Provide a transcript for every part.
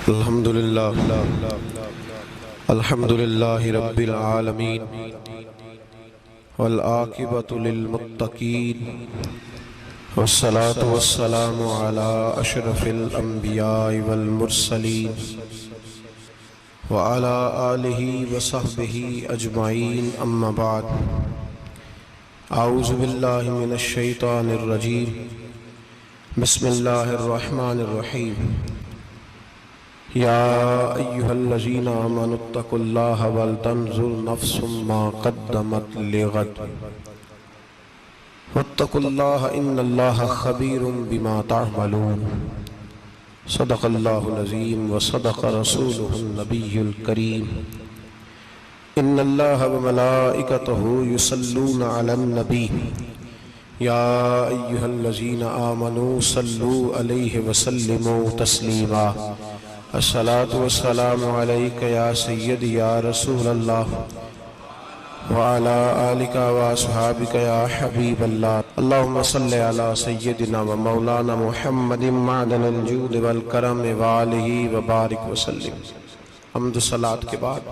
الحمدللہ رب العالمین والعاقبۃ للمتقین والصلاة والسلام علی اشرف الانبیاء والمرسلین وعلی آلہ وصحبہ اجمعین اما بعد اعوذ باللہ من الشیطان الرجیم بسم اللہ الرحمن الرحیم یا ایہا الذین آمنوا اتقوا اللہ ولتنظر نفس ما قدمت لغد واتقوا اللہ ان اللہ خبیر بما تعملون صدق اللہ العظیم وصدق رسولہ النبی الکریم ان اللہ وملائکتہ یصلون علی النبی یا ایہا الذین آمنوا صلوا علیہ وسلموا تسلیما الصلاة والسلام علیک یا سید یا رسول اللہ وعلا آلک واصحابک یا حبیب اللہ اللہم صلی علی سیدنا و مولانا محمد معدن الجود والکرم وآلہ وبارک وسلم۔ حمد و صلاة کے بعد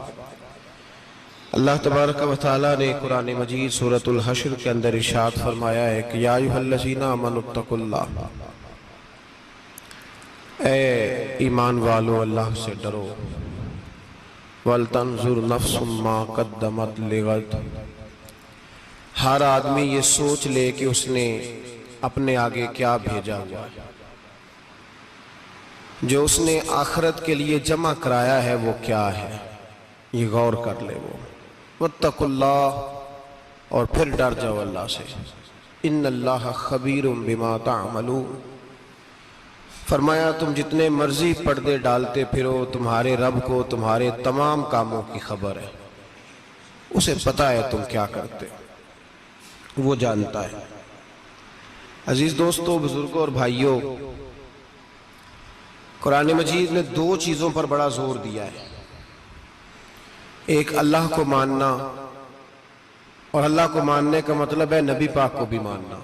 اللہ تبارک و تعالیٰ نے قرآن مجید سورۃ الحشر کے اندر ارشاد فرمایا ہے کہ یا ایھا الذین آمنوا اتقوا اللہ، اے ایمان والو اللہ سے ڈرو، وَلْتَنْظُرْ نَفْسٌ مَا قَدَّمَتْ لِغَدٍ، ہر آدمی یہ سوچ لے کہ اس نے اپنے آگے کیا بھیجا ہوا ہے، جو اس نے آخرت کے لیے جمع کرایا ہے وہ کیا ہے، یہ غور کر لے وہ۔ وَاتَّقُوا اللَّهَ، اور پھر ڈر جاؤ اللہ سے، اِنَّ اللَّهَ خَبِيرٌ بِمَا تَعْمَلُونَ، فرمایا تم جتنے مرضی پردے ڈالتے پھرو، تمہارے رب کو تمہارے تمام کاموں کی خبر ہے، اسے پتہ ہے تم کیا کرتے، وہ جانتا ہے۔ عزیز دوستو، بزرگوں اور بھائیوں، قرآن مجید نے دو چیزوں پر بڑا زور دیا ہے، ایک اللہ کو ماننا، اور اللہ کو ماننے کا مطلب ہے نبی پاک کو بھی ماننا،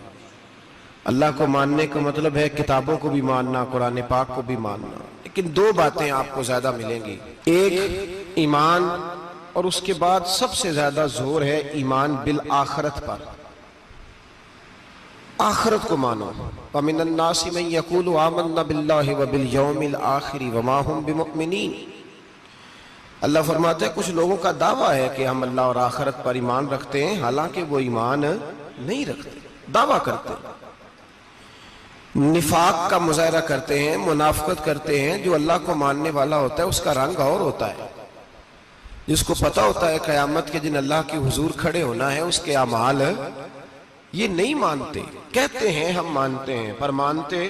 اللہ کو ماننے کا مطلب ہے کتابوں کو بھی ماننا، قرآن پاک کو بھی ماننا۔ لیکن دو باتیں آپ کو زیادہ ملیں گی، ایک ایمان، اور اس کے بعد سب سے زیادہ زور ہے ایمان بالآخرت پر، آخرت کو مانو۔ وَمِنَ النَّاسِ مَن يَقُولُ آمَنَّا بِاللَّهِ وَبِالْيَوْمِ الْآخِرِ وَمَا هُمْ بِمُؤْمِنِينَ، اللہ فرماتا ہے کچھ لوگوں کا دعویٰ ہے کہ ہم اللہ اور آخرت پر ایمان رکھتے ہیں، حالانکہ وہ ایمان نہیں رکھتے، دعویٰ کرتے ہیں، نفاق کا مظاہرہ کرتے ہیں، منافقت کرتے ہیں۔ جو اللہ کو ماننے والا ہوتا ہے اس کا رنگ اور ہوتا ہے، جس کو پتہ ہوتا ہے قیامت کے دن اللہ کے حضور کھڑے ہونا ہے، اس کے اعمال یہ نہیں مانتے، کہتے ہیں ہم مانتے ہیں، پر مانتے،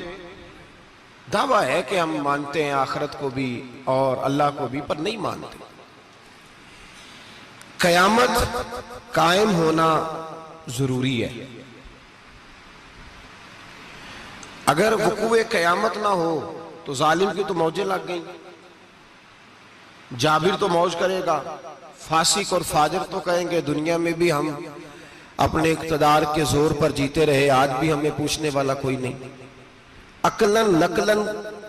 دعویٰ ہے کہ ہم مانتے ہیں آخرت کو بھی اور اللہ کو بھی، پر نہیں مانتے۔ قیامت قائم ہونا ضروری ہے، اگر وقوع قیامت نہ ہو تو ظالم کی تو موجیں لگ گئیں، جابر تو موج کرے گا، فاسق اور فاجر تو کہیں گے دنیا میں بھی ہم اپنے اقتدار کے زور پر جیتے رہے، آج بھی ہمیں پوچھنے والا کوئی نہیں۔ عقلاً نقلاً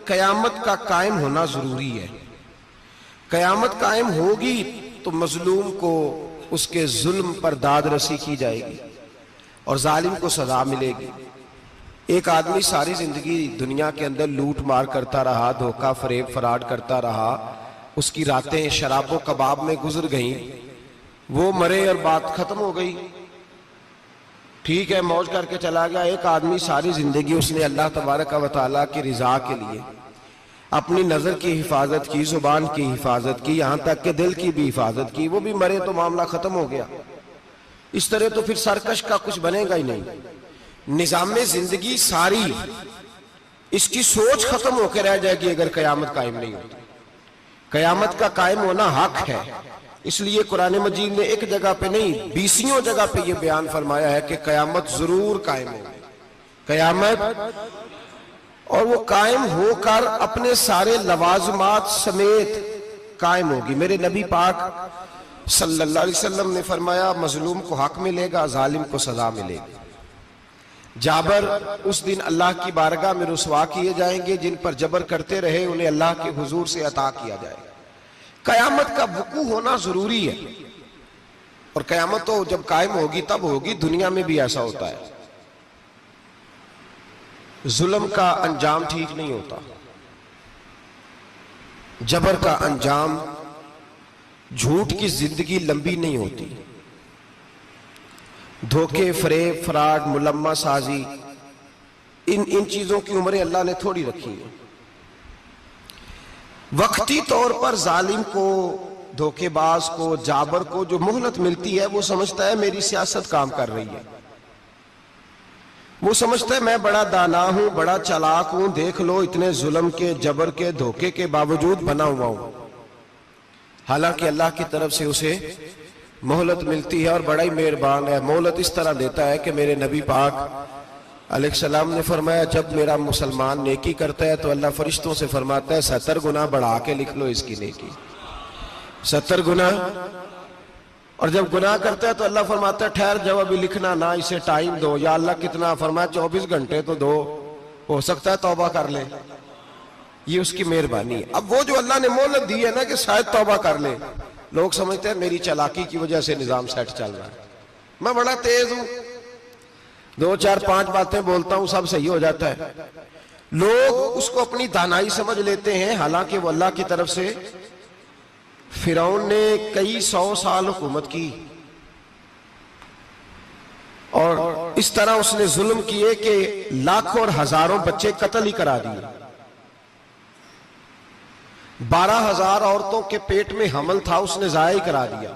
قیامت کا قائم ہونا ضروری ہے، قیامت قائم ہوگی تو مظلوم کو اس کے ظلم پر داد رسی کی جائے گی اور ظالم کو سزا ملے گی۔ ایک آدمی ساری زندگی دنیا کے اندر لوٹ مار کرتا رہا، دھوکہ فریب فراڈ کرتا رہا، اس کی راتیں شراب و کباب میں گزر گئیں، وہ مرے اور بات ختم ہو گئی، ٹھیک ہے موج کر کے چلا گیا۔ ایک آدمی ساری زندگی اس نے اللہ تبارک و تعالیٰ کی رضا کے لیے اپنی نظر کی حفاظت کی، زبان کی حفاظت کی، یہاں تک کہ دل کی بھی حفاظت کی، وہ بھی مرے تو معاملہ ختم ہو گیا۔ اس طرح تو پھر سرکش کا کچھ بنے گا ہی نہیں، نظام زندگی ساری اس کی سوچ ختم ہو کے رہ جائے گی اگر قیامت قائم نہیں ہوتی۔ قیامت کا قائم ہونا حق ہے، اس لیے قرآن مجید نے ایک جگہ پہ نہیں 20 جگہ پہ یہ بیان فرمایا ہے کہ قیامت ضرور قائم ہوگی، قیامت، اور وہ قائم ہو کر اپنے سارے لوازمات سمیت قائم ہوگی۔ میرے نبی پاک صلی اللہ علیہ وسلم نے فرمایا مظلوم کو حق ملے گا، ظالم کو سزا ملے گی۔ جابر اس دن اللہ کی بارگاہ میں رسوا کیے جائیں گے، جن پر جبر کرتے رہے انہیں اللہ کے حضور سے عطا کیا جائے گا۔ قیامت کا وقوع ہونا ضروری ہے، اور قیامت تو جب قائم ہوگی تب ہوگی، دنیا میں بھی ایسا ہوتا ہے۔ ظلم کا انجام ٹھیک نہیں ہوتا، جبر کا انجام، جھوٹ کی زندگی لمبی نہیں ہوتی، دھوکے، فریب، فراڈ، ملمہ سازی، ان چیزوں کی عمریں اللہ نے تھوڑی رکھی ہیں۔ وقتی طور پر ظالم کو، دھوکے باز کو، جابر کو جو مہلت ملتی ہے وہ سمجھتا ہے میری سیاست کام کر رہی ہے، وہ سمجھتا ہے میں بڑا دانا ہوں، بڑا چالاک ہوں، دیکھ لو اتنے ظلم کے، جبر کے، دھوکے کے باوجود بنا ہوا ہوں۔ حالانکہ اللہ کی طرف سے اسے مہلت ملتی ہے، اور بڑا ہی مہربان ہے، مہلت اس طرح دیتا ہے کہ میرے نبی پاک علیہ السلام نے فرمایا جب میرا مسلمان نیکی کرتا ہے تو اللہ فرشتوں سے فرماتا ہے 70 گنا بڑھا کے لکھ لو اس کی نیکی، 70 گنا۔ اور جب گناہ کرتا ہے تو اللہ فرماتا ہے ٹھہر جاؤ ابھی لکھنا نہ، اسے ٹائم دو۔ یا اللہ کتنا؟ فرمایا 24 گھنٹے تو دو، ہو سکتا ہے توبہ کر لے، یہ اس کی مہربانی ہے۔ اب وہ جو اللہ نے مہلت دی ہے نا کہ شاید توبہ کر لے، لوگ سمجھتے ہیں میری چالاکی کی وجہ سے نظام سیٹ چل رہا ہے، میں بڑا تیز ہوں، 2 4 5 باتیں بولتا ہوں سب صحیح ہو جاتا ہے۔ لوگ اس کو اپنی دانائی سمجھ لیتے ہیں، حالانکہ وہ اللہ کی طرف سے۔ فرعون نے کئی 100 سال حکومت کی، اور اس طرح اس نے ظلم کیے کہ لاکھوں اور ہزاروں بچے قتل ہی کرا دیے، 12,000 عورتوں کے پیٹ میں حمل تھا اس نے ضائع کرا دیا۔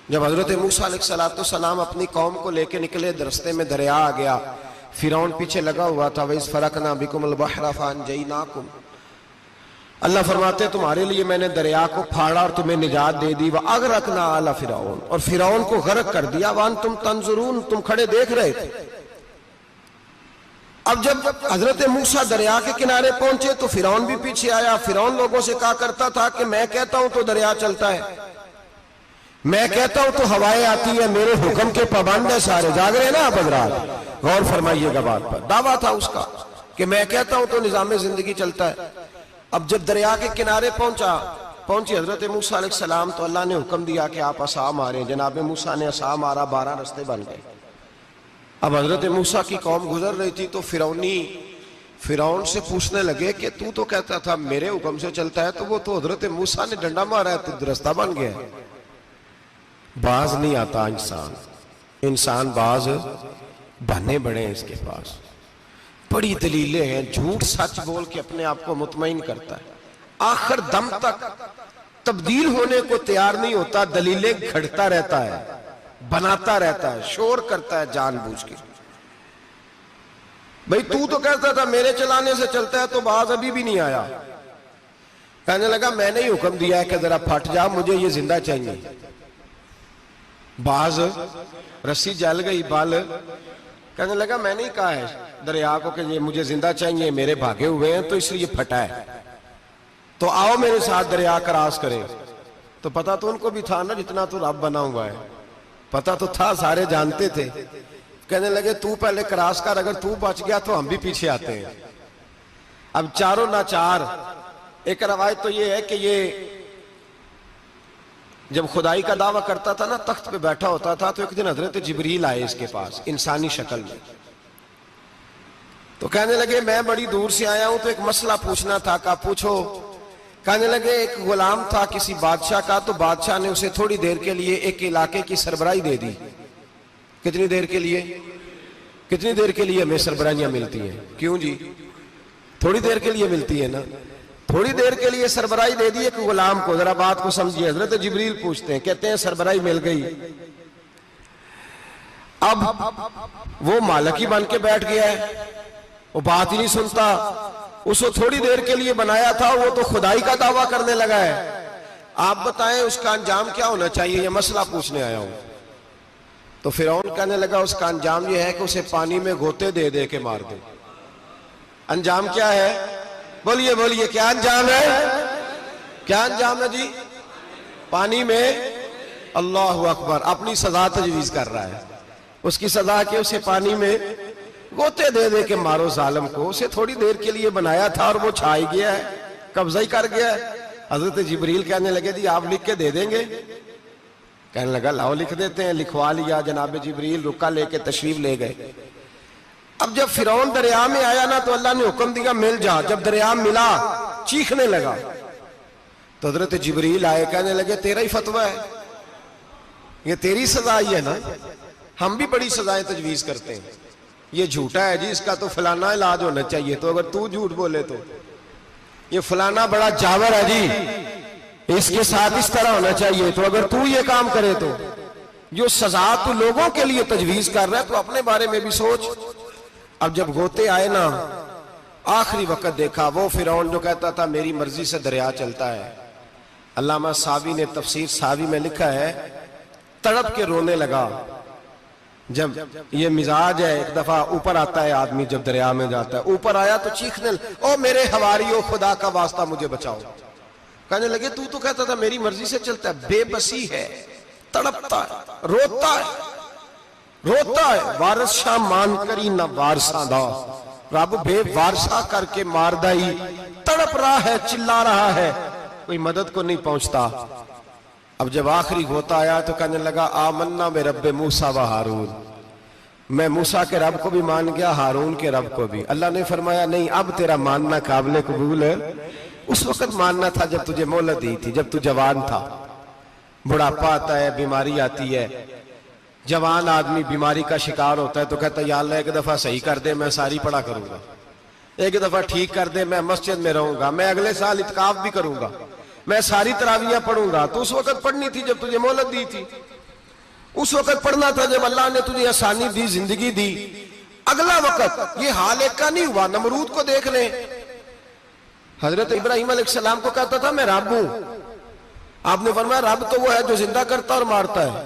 جب حضرت موسیٰ علیہ السلام اپنی قوم کو لے کے نکلے، رستے میں دریا آ گیا، فرعون پیچھے لگا ہوا تھا، وَإِذْ فَرَقْنَا بِكُمُ الْبَحْرَ فَأَنْجَيْنَاكُمْ، اللہ فرماتے تمہارے لیے میں نے دریا کو پھاڑا اور تمہیں نجات دے دی، وَأَغْرَقْنَا آلَ فِرْعَوْنَ، اور فرعون کو غرق کر دیا، وَأَنْتُمْ تَنْظُرُونَ، تم کھڑے دیکھ رہے تھے۔ اب جب حضرت موسیٰ دریا کے کنارے پہنچے تو فرعون بھی پیچھے آیا۔ فرعون لوگوں سے کہا کرتا تھا کہ میں کہتا ہوں تو دریا چلتا ہے، میں کہتا ہوں تو ہوائیں آتی ہیں، میرے حکم کے پابند ہے سارے۔ جاگ رہے ہیں نا آپ حضرات، غور فرمائیے گا بات پر۔ دعویٰ تھا اس کا کہ میں کہتا ہوں تو نظام زندگی چلتا ہے۔ اب جب دریا کے کنارے پہنچی حضرت موسیٰ علیہ السلام تو اللہ نے حکم دیا کہ آپ عصا ماریں۔ جناب موسیٰ نے عصا مارا، 12 رستے بن گئے۔ اب حضرت موسیٰ کی قوم گزر رہی تھی تو فرعون سے پوچھنے لگے کہ تو کہتا تھا میرے حکم سے چلتا ہے، تو وہ تو حضرت موسیٰ نے ڈنڈا مارا ہے تو رستہ بن گیا ہے۔ باز نہیں آتا انسان باز بہانے بڑے ہیں اس کے پاس، بڑی دلیلیں ہیں، جھوٹ سچ بول کے اپنے آپ کو مطمئن کرتا ہے، آخر دم تک تبدیل ہونے کو تیار نہیں ہوتا، دلیلیں گھڑتا رہتا ہے، بناتا رہتا ہے، شور کرتا ہے جان بوجھ کے۔ بھئی تو کہتا تھا میرے چلانے سے چلتا ہے، تو باز ابھی بھی نہیں آیا۔ کہنے لگا میں نے ہی حکم دیا ہے کہ ذرا پھٹ جا، مجھے یہ زندہ چاہیے۔ باز رسی جل گئی، بال کہنے لگا میں نے ہی کہا ہے دریا کو کہ یہ مجھے زندہ چاہیے، میرے بھاگے ہوئے ہیں تو اس لیے پھٹا ہے، تو آؤ میرے ساتھ دریا کراس کریں۔ تو پتا تو ان کو بھی تھا نا جتنا تو رب بنا ہوا ہے، پتا تو تھا، سارے جانتے تھے۔ کہنے لگے تو پہلے کراس کر، اگر تو بچ گیا تو ہم بھی پیچھے آتے ہیں۔ اب چاروں ناچار۔ ایک روایت تو یہ ہے کہ یہ جب خدائی کا دعویٰ کرتا تھا نا، تخت پہ بیٹھا ہوتا تھا، تو ایک دن حضرت جبریل آئے اس کے پاس انسانی شکل میں، تو کہنے لگے میں بڑی دور سے آیا ہوں تو ایک مسئلہ پوچھنا تھا۔ کہا پوچھو۔ کہنے لگے ایک غلام تھا کسی بادشاہ کا، تو بادشاہ نے اسے تھوڑی دیر کے لیے ایک علاقے کی سربراہی دے دی۔ کتنی دیر کے لیے؟ کتنی دیر کے لیے ہمیں سربراہیاں ملتی ہیں؟ کیوں جی؟ تھوڑی دیر کے لیے ملتی ہے نا، تھوڑی دیر کے لیے سربراہی دے دی ایک غلام کو۔ ذرا بات کو سمجھیے، حضرت جبریل پوچھتے ہیں، کہتے ہیں سربراہی مل گئی، اب وہ مالک ہی بن کے بیٹھ گیا ہے، وہ بات ہی نہیں سنتا، اس کو تھوڑی دیر کے لیے بنایا تھا، وہ تو خدائی کا دعویٰ کرنے لگا ہے۔ آپ بتائیں اس کا انجام کیا ہونا چاہیے؟ یہ مسئلہ پوچھنے آیا ہوں۔ تو فرعون کہنے لگا اس کا انجام یہ ہے کہ اسے پانی میں گوتے دے دے کے مار دے۔ انجام کیا ہے؟ بولیے بولیے، کیا انجام ہے؟ کیا انجام ہے جی؟ پانی میں، اللہ اکبر، اپنی سزا تجویز کر رہا ہے۔ اس کی سزا کہ اسے پانی میں غوطے دے دے کے مارو ظالم کو. اسے تھوڑی دیر کے لیے بنایا تھا اور وہ چھائی گیا ہے, قبضہ ہی کر گیا ہے. حضرت جبریل کہنے لگے جی آپ لکھ کے دے دیں گے؟ کہنے لگا لاؤ لکھ دیتے ہیں. لکھوا لیا. جناب جبریل رکا لے کے تشریف لے گئے. اب جب فرعون دریا میں آیا نا تو اللہ نے حکم دیا مل جا. جب دریا ملا چیخنے لگا تو حضرت جبریل آئے, کہنے لگے تیرا ہی فتویٰ ہے, یہ تیری سزا ہی ہے نا. ہم بھی بڑی سزائیں تجویز کرتے ہیں. یہ جھوٹا ہے جی, اس کا تو فلانا علاج ہونا چاہیے, تو اگر تو جھوٹ بولے تو یہ فلانا بڑا جاور ہے جی, اس کے ساتھ اس طرح ہونا چاہیے, تو اگر تو یہ کام کرے تو جو سزا تو لوگوں کے لیے تجویز کر رہا ہے تو اپنے بارے میں بھی سوچ. اب جب غوطے آئے نا آخری وقت دیکھا وہ فرعون جو کہتا تھا میری مرضی سے دریا چلتا ہے. علامہ ساوی نے تفسیر ساوی میں لکھا ہے تڑپ کے رونے لگا. جب یہ مزاج ہے, ایک دفعہ اوپر آتا ہے آدمی جب دریا میں جاتا ہے, اوپر آیا تو چیخنے او میرے حواریو خدا کا واسطہ مجھے بچاؤ. کہنے لگے تو کہتا تھا میری مرضی سے چلتا ہے. بے بسی ہے, تڑپتا ہے, روتا ہے. وارث شاہ مان کری نہ وارثاں دا, رب بے وارثہ کر کے مار دائی. تڑپ رہا ہے, چلا رہا ہے, کوئی مدد کو نہیں پہنچتا. اب جب آخری غوطہ آیا تو کہنے لگا آمنا میں رب موسیٰ و ہارون, میں موسیٰ کے رب کو بھی مان گیا, ہارون کے رب کو بھی. اللہ نے فرمایا نہیں, اب تیرا ماننا قابل قبول ہے. اس وقت ماننا تھا جب تجھے مہلت دی تھی, جب تو جوان تھا. بڑھاپا آتا ہے, بیماری آتی ہے, جوان آدمی بیماری کا شکار ہوتا ہے تو کہتا ہے یا اللہ ایک دفعہ صحیح کر دے, میں ساری پڑھا کروں گا. ایک دفعہ ٹھیک کر دے, میں مسجد میں رہوں گا, میں اگلے سال اعتکاف بھی کروں گا, میں ساری تراویحیں پڑھوں گا. تو اس وقت پڑھنی تھی جب تجھے مہلت دی تھی. اس وقت پڑھنا تھا جب اللہ نے تجھے آسانی دی, زندگی دی. اگلا وقت یہ حال ایک کا نہیں ہوا. نمرود کو دیکھ لیں, حضرت ابراہیم علیہ السلام کو کہتا تھا میں رب ہوں. آپ نے فرمایا رب تو وہ ہے جو زندہ کرتا اور مارتا ہے.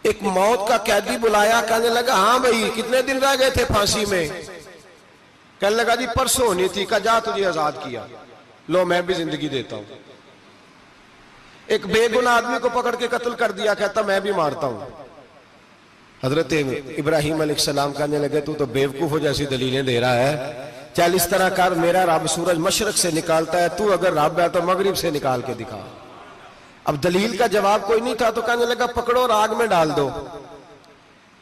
ایک موت کا قیدی بلایا, کہنے لگا ہاں بھائی کتنے دن رہ گئے تھے پھانسی میں؟ کہنے لگا جی پرسوں ہونی تھی. کہا جا تجھے آزاد کیا, لو میں بھی زندگی دیتا ہوں. ایک بے گناہ آدمی کو پکڑ کے قتل کر دیا, کہتا میں بھی مارتا ہوں. حضرت ابراہیم علیہ السلام کہنے لگے تو بیوقوفوں جیسی دلیلیں دے رہا ہے. چل اس طرح کر, میرا رب سورج مشرق سے نکالتا ہے, تو اگر رب ہے تو مغرب سے نکال کے دکھا. اب دلیل کا جواب کوئی نہیں تھا تو کہنے لگا پکڑو اور آگ میں ڈال دو.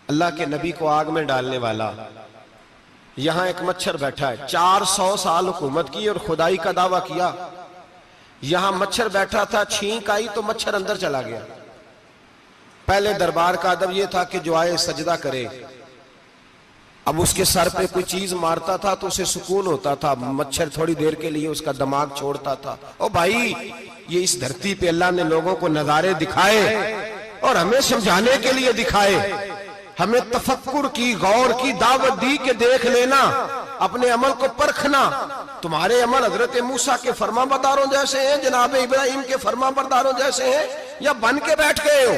اللہ کے نبی کو آگ میں ڈالنے والا. یہاں ایک مچھر بیٹھا ہے, 400 سال حکومت کی اور خدائی کا دعویٰ کیا. یہاں مچھر بیٹھا تھا, چھینک آئی تو مچھر اندر چلا گیا. پہلے دربار کا ادب یہ تھا کہ جو آئے سجدہ کرے. اب اس کے سر پہ کوئی چیز مارتا تھا تو اسے سکون ہوتا تھا. مچھر تھوڑی دیر کے لیے اس کا دماغ چھوڑتا تھا. او بھائی یہ اس دھرتی پہ اللہ نے لوگوں کو نظارے دکھائے اور ہمیں سمجھانے کے لیے دکھائے. ہمیں تفکر کی, غور کی دعوت دی کہ دیکھ لینا, اپنے عمل کو پرکھنا. تمہارے عمل حضرت موسیٰ کے فرما برداروں جیسے ہیں, جناب ابراہیم کے فرما برداروں جیسے ہیں, یا بن کے بیٹھ گئے ہو؟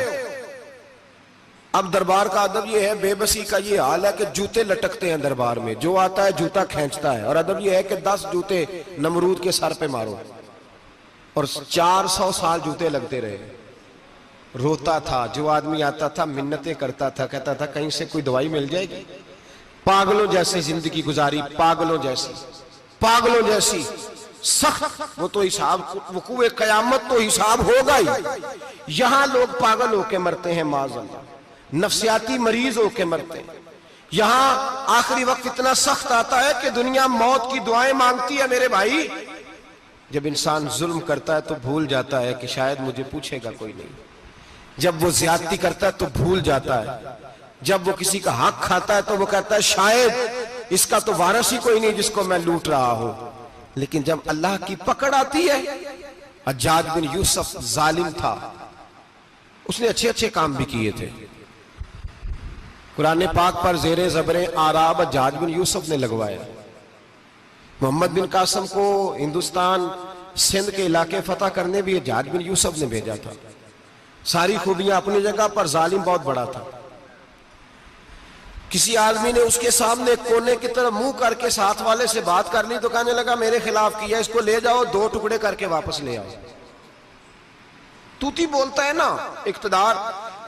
اب دربار کا ادب یہ ہے, بے بسی کا یہ حال ہے کہ جوتے لٹکتے ہیں دربار میں, جو آتا ہے جوتا کھینچتا ہے. اور ادب یہ ہے کہ 10 جوتے نمرود کے سر پہ مارو. اور 400 سال جوتے لگتے رہے. روتا تھا, جو آدمی آتا تھا منتیں کرتا تھا, کہتا تھا کہیں سے کوئی دوائی مل جائے گی. پاگلوں جیسی زندگی گزاری, پاگلوں جیسی سخت. وہ تو حساب, وقوع قیامت تو حساب ہوگا ہی. یہاں لوگ پاگل ہو کے مرتے ہیں, معاذ اللہ, نفسیاتی مریض ہو کے مرتے ہیں. یہاں آخری وقت اتنا سخت آتا ہے کہ دنیا موت کی دعائیں مانگتی ہے. میرے بھائی جب انسان ظلم کرتا ہے تو بھول جاتا ہے کہ شاید مجھے پوچھے گا کوئی نہیں. جب وہ زیادتی کرتا ہے تو بھول جاتا ہے. جب وہ کسی کا حق کھاتا ہے تو وہ کہتا ہے شاید اس کا تو وارث ہی کوئی نہیں جس کو میں لوٹ رہا ہوں. لیکن جب اللہ کی پکڑ آتی ہے, حجاج بن یوسف ظالم تھا, اس نے اچھے کام بھی کیے تھے. قرآن پاک پر زیر زبر آراب حجاج بن یوسف نے لگوایا. محمد بن قاسم کو ہندوستان سندھ کے علاقے فتح کرنے بھی حجاج بن یوسف نے بھیجا تھا. ساری خوبیاں اپنی جگہ پر, ظالم بہت بڑا تھا. کسی آدمی نے اس کے سامنے کونے کی طرف منہ کر کے ساتھ والے سے بات کر لی تو کہنے لگا میرے خلاف کیا, اس کو لے جاؤ, 2 ٹکڑے کر کے واپس لے آؤ. توتی بولتا ہے نا, اقتدار.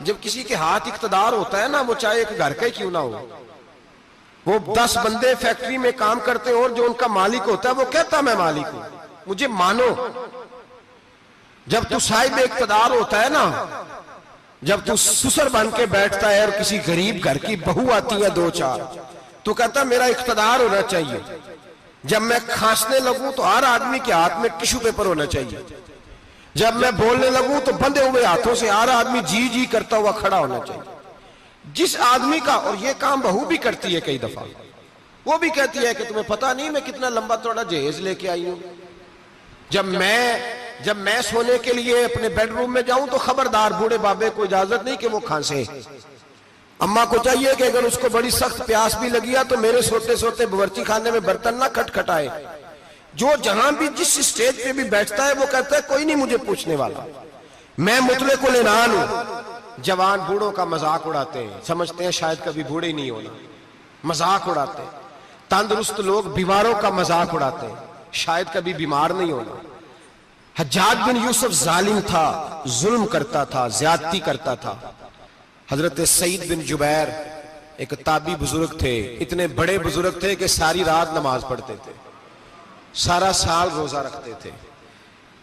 جب کسی کے ہاتھ اقتدار ہوتا ہے نا، وہ چاہے ایک گھر کا ہی کیوں نہ ہو، وہ 10 بندے فیکٹری میں کام کرتے ہیں اور جو ان کا مالک ہوتا ہے وہ کہتا میں مالک ہوں، مجھے مانو۔ جب تو صاحب اقتدار ہوتا ہے نا، جب تو سسر بن کے بیٹھتا ہے اور کسی غریب گھر کی بہو آتی ہے 2-4، تو کہتا میرا اقتدار ہونا چاہیے۔ جب میں کھانسنے لگوں تو ہر آدمی کے ہاتھ میں ٹشو پیپر ہونا چاہیے، جب میں بولنے لگوں تو بندھے ہوئے ہاتھوں سے ہر آدمی جی جی کرتا ہوا کھڑا ہونا چاہیے۔ جس آدمی کا، اور یہ کام بہو بھی کرتی ہے کئی دفعہ، وہ بھی کہتی ہے کہ تمہیں پتا نہیں میں کتنا لمبا چوڑا جہیز لے کے آئی ہوں، جب میں سونے کے لیے اپنے بیڈ روم میں جاؤں تو خبردار بوڑھے بابے کو اجازت نہیں کہ وہ کھانسے۔ اماں کو چاہیے کہ اگر اس کو بڑی سخت پیاس بھی لگی ہے تو میرے سوتے سوتے باورچی خانے میں برتن نہ کھٹکھٹائے۔ جو جہاں بھی جس اسٹیج پہ بھی بیٹھتا ہے وہ کہتا ہے کوئی نہیں مجھے پوچھنے والا، میں مطلق العنان ہوں۔ جوان بوڑھوں کا مذاق اڑاتے ہیں، سمجھتے ہیں شاید کبھی بوڑھے نہیں ہونا، مذاق اڑاتے ہیں۔ تندرست لوگ بیماروں کا مذاق اڑاتے ہیں، شاید کبھی بیمار نہیں ہونا۔ حجاج بن یوسف ظالم تھا، ظلم کرتا تھا، زیادتی کرتا تھا۔ حضرت سعید بن جبیر ایک تابعی بزرگ تھے، اتنے بڑے بزرگ تھے کہ ساری رات نماز پڑھتے تھے، سارا سال روزہ رکھتے تھے۔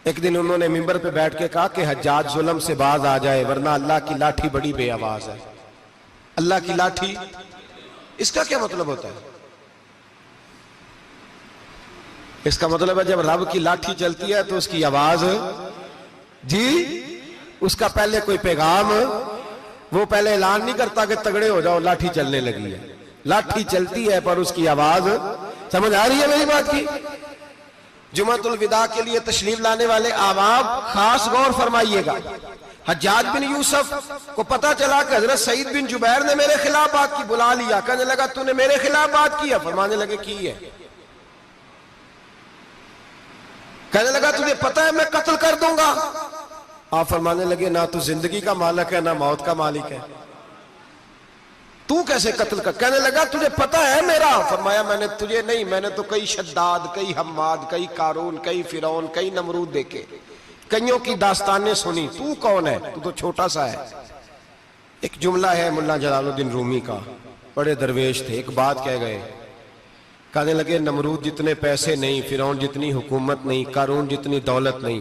ایک دن انہوں نے منبر پہ بیٹھ کے کہا کہ حجاج ظلم سے باز آ جائے ورنہ اللہ کی لاٹھی بڑی بے آواز ہے۔ اللہ کی لاٹھی، اس کا کیا مطلب ہوتا ہے؟ اس کا مطلب ہے جب رب کی لاٹھی چلتی ہے تو اس کی آواز، جی اس کا پہلے کوئی پیغام، وہ پہلے اعلان نہیں کرتا کہ تگڑے ہو جاؤ لاٹھی چلنے لگی ہے، لاٹھی چلتی ہے پر اس کی آواز، سمجھ آ رہی ہے میری بات کی؟ جمعۃ الوداع کے لیے تشریف لانے والے احباب خاص غور فرمائیے گا۔ حجاج بن یوسف کو پتا چلا کہ حضرت سعید بن جبیر نے میرے خلاف بات کی، بلا لیا، کہنے لگا تو نے میرے خلاف بات کی ہے؟ فرمانے لگے کی ہے۔ کہنے لگا تجھے پتا ہے میں قتل کر دوں گا؟ آپ فرمانے لگے نہ تو زندگی کا مالک ہے نہ موت کا مالک ہے، تو کیسے قتل کر؟ کہنے لگا تجھے پتا ہے میرا؟ فرمایا میں نے تجھے نہیں، میں نے تو کئی شداد، کئی حماد، کئی قارون، کئی فرعون، کئی نمرود دیکھے، کئیوں کی داستانیں سنی، تو کون ہے؟ تو چھوٹا سا ہے۔ ایک جملہ ہے ملا جلال الدین رومی کا، بڑے درویش تھے، ایک بات کہہ گئے، کہنے لگے نمرود جتنے پیسے نہیں، فرعون جتنی حکومت نہیں، قارون جتنی دولت نہیں،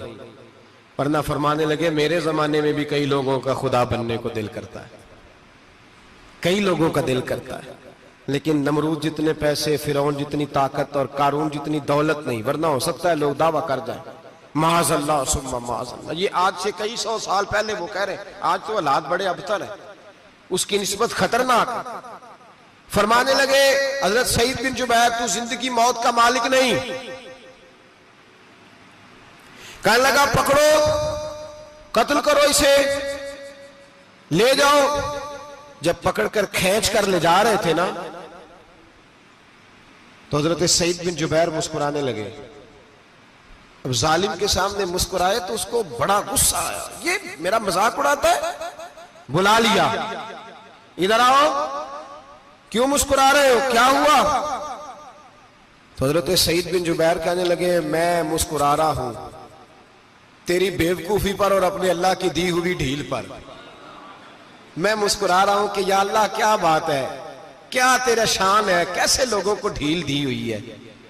ورنہ فرمانے لگے میرے زمانے میں بھی کئی لوگوں کا خدا بننے کو دل کرتا ہے، کئی لوگوں کا دل کرتا ہے، لیکن نمرود جتنے پیسے، فرعون جتنی طاقت اور قارون جتنی دولت نہیں، ورنہ ہو سکتا ہے لوگ دعویٰ کر جائیں معاذ اللہ ثم معاذ اللہ۔ یہ آج سے کئی 100 سال پہلے وہ کہہ رہے ہیں، آج تو حالات بڑے ابتر ہیں، اس کی نسبت خطرناک ہے۔ فرمانے لگے حضرت سعید بن جبیر تو زندگی موت کا مالک نہیں۔ کہنے لگا پکڑو، قتل کرو اسے، لے جاؤ۔ جب پکڑ کر کھینچ کر لے جا رہے تھے نا تو حضرت سعید بن جبیر مسکرانے لگے۔ اب ظالم کے سامنے مسکرائے تو اس کو بڑا غصہ آیا، یہ میرا مذاق اڑاتا ہے؟ بلا لیا، ادھر آؤ، کیوں مسکرا رہے ہو، کیا ہوا؟ تو حضرت سعید بن جبیر کہنے لگے میں مسکرا رہا ہوں تیری بیوقوفی پر اور اپنے اللہ کی دی ہوئی ڈھیل پر۔ میں مسکرا رہا ہوں کہ یا اللہ کیا بات ہے، کیا تیرا شان ہے، کیسے لوگوں کو ڈھیل دی ہوئی ہے۔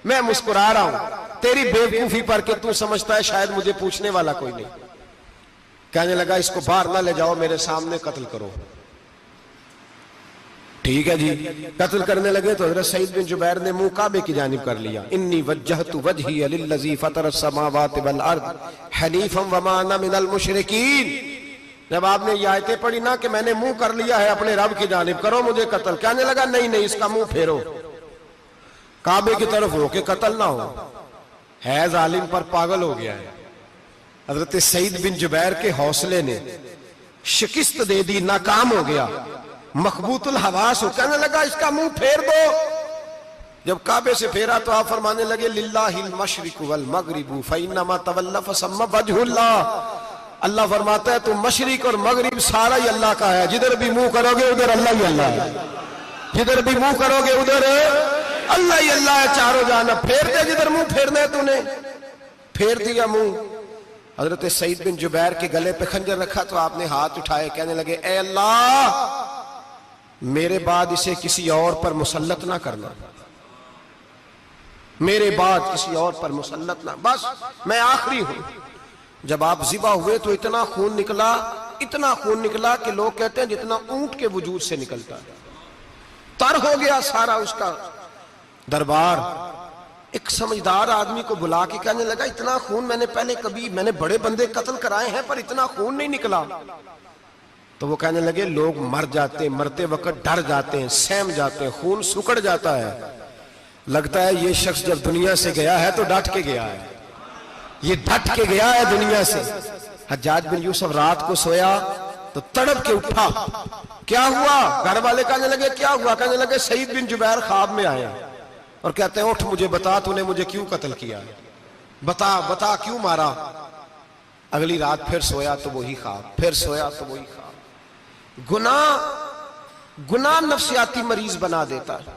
میں مسکرا رہا ہوں تیری بیوقوفی پر کہ تو سمجھتا ہے شاید مجھے پوچھنے والا کوئی نہیں۔ کہنے لگا اس کو باہر نہ لے جاؤ، میرے سامنے قتل کرو۔ ٹھیک ہے جی، قتل کرنے لگے تو حضرت سعید بن جبیر نے منہ کعبے کی جانب کر لیا، انی وجہت وجہی للذی فطر السماوات والارض حنیفا وما انا من المشرکین۔ جب آپ نے یہ آیتیں پڑھی نا کہ میں نے منہ کر لیا ہے اپنے رب کی جانب، کرو مجھے قتل، کہنے لگا نہیں نہیں، اس کا منہ پھیرو، کعبے کی طرف ہو کے قتل نہ ہو، ہے ظالم پر پاگل ہو گیا ہے۔ حضرت سعید بن جبیر کے حوصلے نے شکست دے دی، ناکام ہو گیا، مخبوط الحواس ہو، کہنے لگا اس کا منہ پھیر دو۔ جب کعبے سے پھیرا تو آپ فرمانے لگے للہ المشرق والمغرب فإنما تولى فثم وجه اللہ۔ اللہ فرماتا ہے تو مشرق اور مغرب سارا ہی اللہ کا ہے، جدھر بھی منہ کرو گے ادھر اللہ ہی اللہ ہے، جدھر بھی منہ کرو گے ادھر اللہ ہی اللہ ہے، چاروں جانب۔ پھیر دے جدھر منہ پھیرنا ہے، تو نے پھیر دیا منہ۔ حضرت سعید بن جبیر کے گلے پہ خنجر رکھا تو آپ نے ہاتھ اٹھائے، کہنے لگے اے اللہ میرے بعد اسے کسی اور پر مسلط نہ کرنا، میرے بعد کسی اور پر مسلط نہ، بس میں آخری ہوں۔ جب آپ ذبح ہوئے تو اتنا خون نکلا کہ لوگ کہتے ہیں جتنا اونٹ کے وجود سے نکلتا ہے، تر ہو گیا سارا اس کا دربار۔ ایک سمجھدار آدمی کو بلا کے کہنے لگا اتنا خون میں نے بڑے بندے قتل کرائے ہیں پر اتنا خون نہیں نکلا۔ تو وہ کہنے لگے لوگ مر جاتے ہیں، مرتے وقت ڈر جاتے ہیں، سہم جاتے ہیں، خون سکڑ جاتا ہے، لگتا ہے یہ شخص جب دنیا سے گیا ہے تو ڈٹ کے گیا ہے، یہ ڈٹ کے گیا ہے دنیا سے۔ حجاج بن یوسف رات کو سویا تو تڑپ کے اٹھا، کیا ہوا؟ گھر والے کہنے لگے کیا ہوا؟ کہنے لگے سعید بن جبیر خواب میں آئے اور کہتے ہیں اٹھ مجھے بتا تو نے مجھے کیوں قتل کیا ہے، بتا کیوں مارا؟ اگلی رات پھر سویا تو وہی خواب، پھر سویا تو وہی خواب۔ گناہ نفسیاتی مریض بنا دیتا ہے،